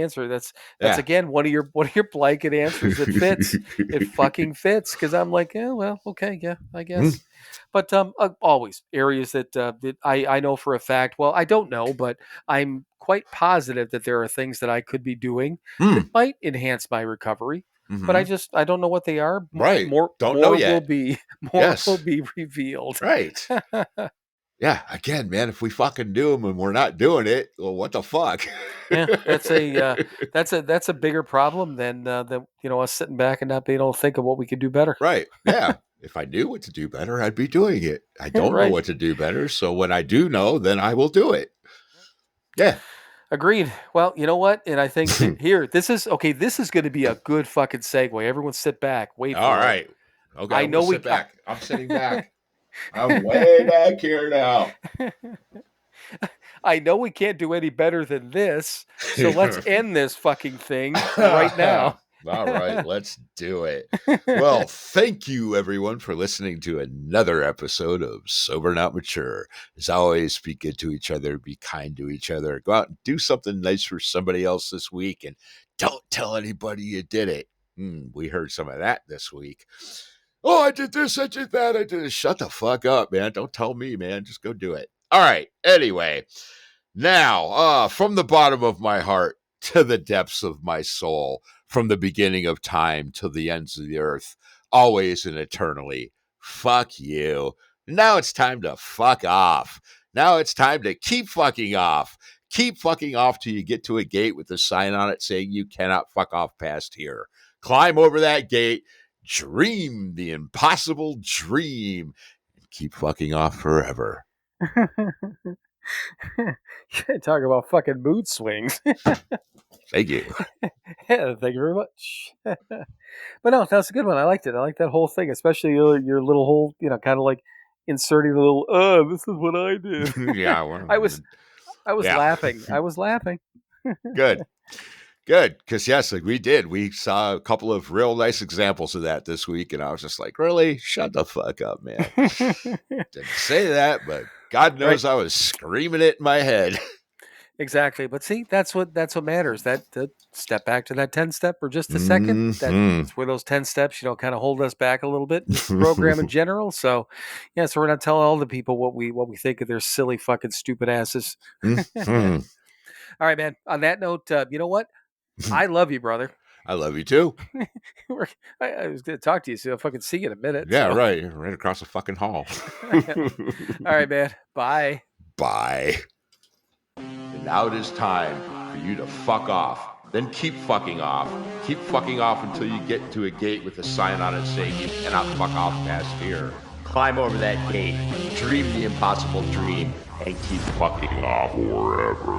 Speaker 1: answer. That's
Speaker 4: Yeah.
Speaker 1: again one of your blanket answers that fits. It fucking fits, because I'm like, yeah, well, okay, yeah, I
Speaker 4: Mm.
Speaker 1: guess. But always areas that I know for a fact. Well, I don't know, but I'm quite positive that there are things that I could be doing that
Speaker 4: Mm.
Speaker 1: might enhance my recovery. But
Speaker 4: Hmm.
Speaker 1: I don't know what they are.
Speaker 4: Right.
Speaker 1: More
Speaker 4: Don't know
Speaker 1: more will
Speaker 4: yet.
Speaker 1: be more will
Speaker 4: Yes.
Speaker 1: be revealed.
Speaker 4: Right. Yeah. Again, man, if we fucking do them and we're not doing it, well, what the fuck?
Speaker 1: Yeah, that's a bigger problem than us sitting back and not being able to think of what we could do better.
Speaker 4: Right. Yeah. If I knew what to do better, I'd be doing it. I don't know
Speaker 1: Right.
Speaker 4: what to do better. So when I do know, then I will do it. Yeah.
Speaker 1: Agreed. Well, you know what? And I think here, this is okay. This is going to be a good fucking segue. Everyone, sit back, wait
Speaker 4: All
Speaker 1: for it.
Speaker 4: right. Okay.
Speaker 1: I
Speaker 4: I'm going
Speaker 1: know
Speaker 4: to sit
Speaker 1: we.
Speaker 4: back. I'm sitting back. I'm way back here now.
Speaker 1: I know we can't do any better than this. So let's end this fucking thing right now.
Speaker 4: All right, let's do it. Well, thank you everyone for listening to another episode of Sober Not Mature. As always, be good to each other, be kind to each other, go out and do something nice for somebody else this week, and don't tell anybody you did it. We heard some of that this week. Oh, I did this, I did that, I did this. Shut the fuck up, man. Don't tell me, man. Just go do it. All right. Anyway, now, from the bottom of my heart to the depths of my soul, from the beginning of time to the ends of the earth, always and eternally, fuck you. Now it's time to fuck off. Now it's time to keep fucking off. Keep fucking off till you get to a gate with a sign on it saying you cannot fuck off past here. Climb over that gate, dream the impossible dream, and keep fucking off forever.
Speaker 1: Talk about fucking mood swings.
Speaker 4: Thank you.
Speaker 1: Yeah, thank you very much. But no, that's a good one. I liked it. I like that whole thing, especially your little whole, kind of like inserting the little, this is what I did.
Speaker 4: Yeah, well,
Speaker 1: I was I was
Speaker 4: yeah.
Speaker 1: laughing. I was laughing.
Speaker 4: Good. Good. Because, yes, like we did. We saw a couple of real nice examples of that this week. And I was just like, really? Shut the fuck up, man. Didn't say that, but God
Speaker 1: Right.
Speaker 4: knows I was screaming it in my head.
Speaker 1: Exactly. But see, that's what matters. That step back to that 10 step for just a second. That's where those 10 steps, kind of hold us back a little bit. Just the program in general. So yeah, so we're not telling all the people what we think of their silly fucking stupid asses. All right, man. On that note, you know what? I love you, brother.
Speaker 4: I love you too.
Speaker 1: I was going to talk to you, so I'll fucking see you in a minute.
Speaker 4: Yeah,
Speaker 1: so.
Speaker 4: right across the fucking hall.
Speaker 1: All right, man. Bye.
Speaker 4: Bye. And now it is time for you to fuck off. Then keep fucking off. Keep fucking off until you get to a gate with a sign on it saying you cannot fuck off past here. Climb over that gate, dream the impossible dream, and keep fucking off forever.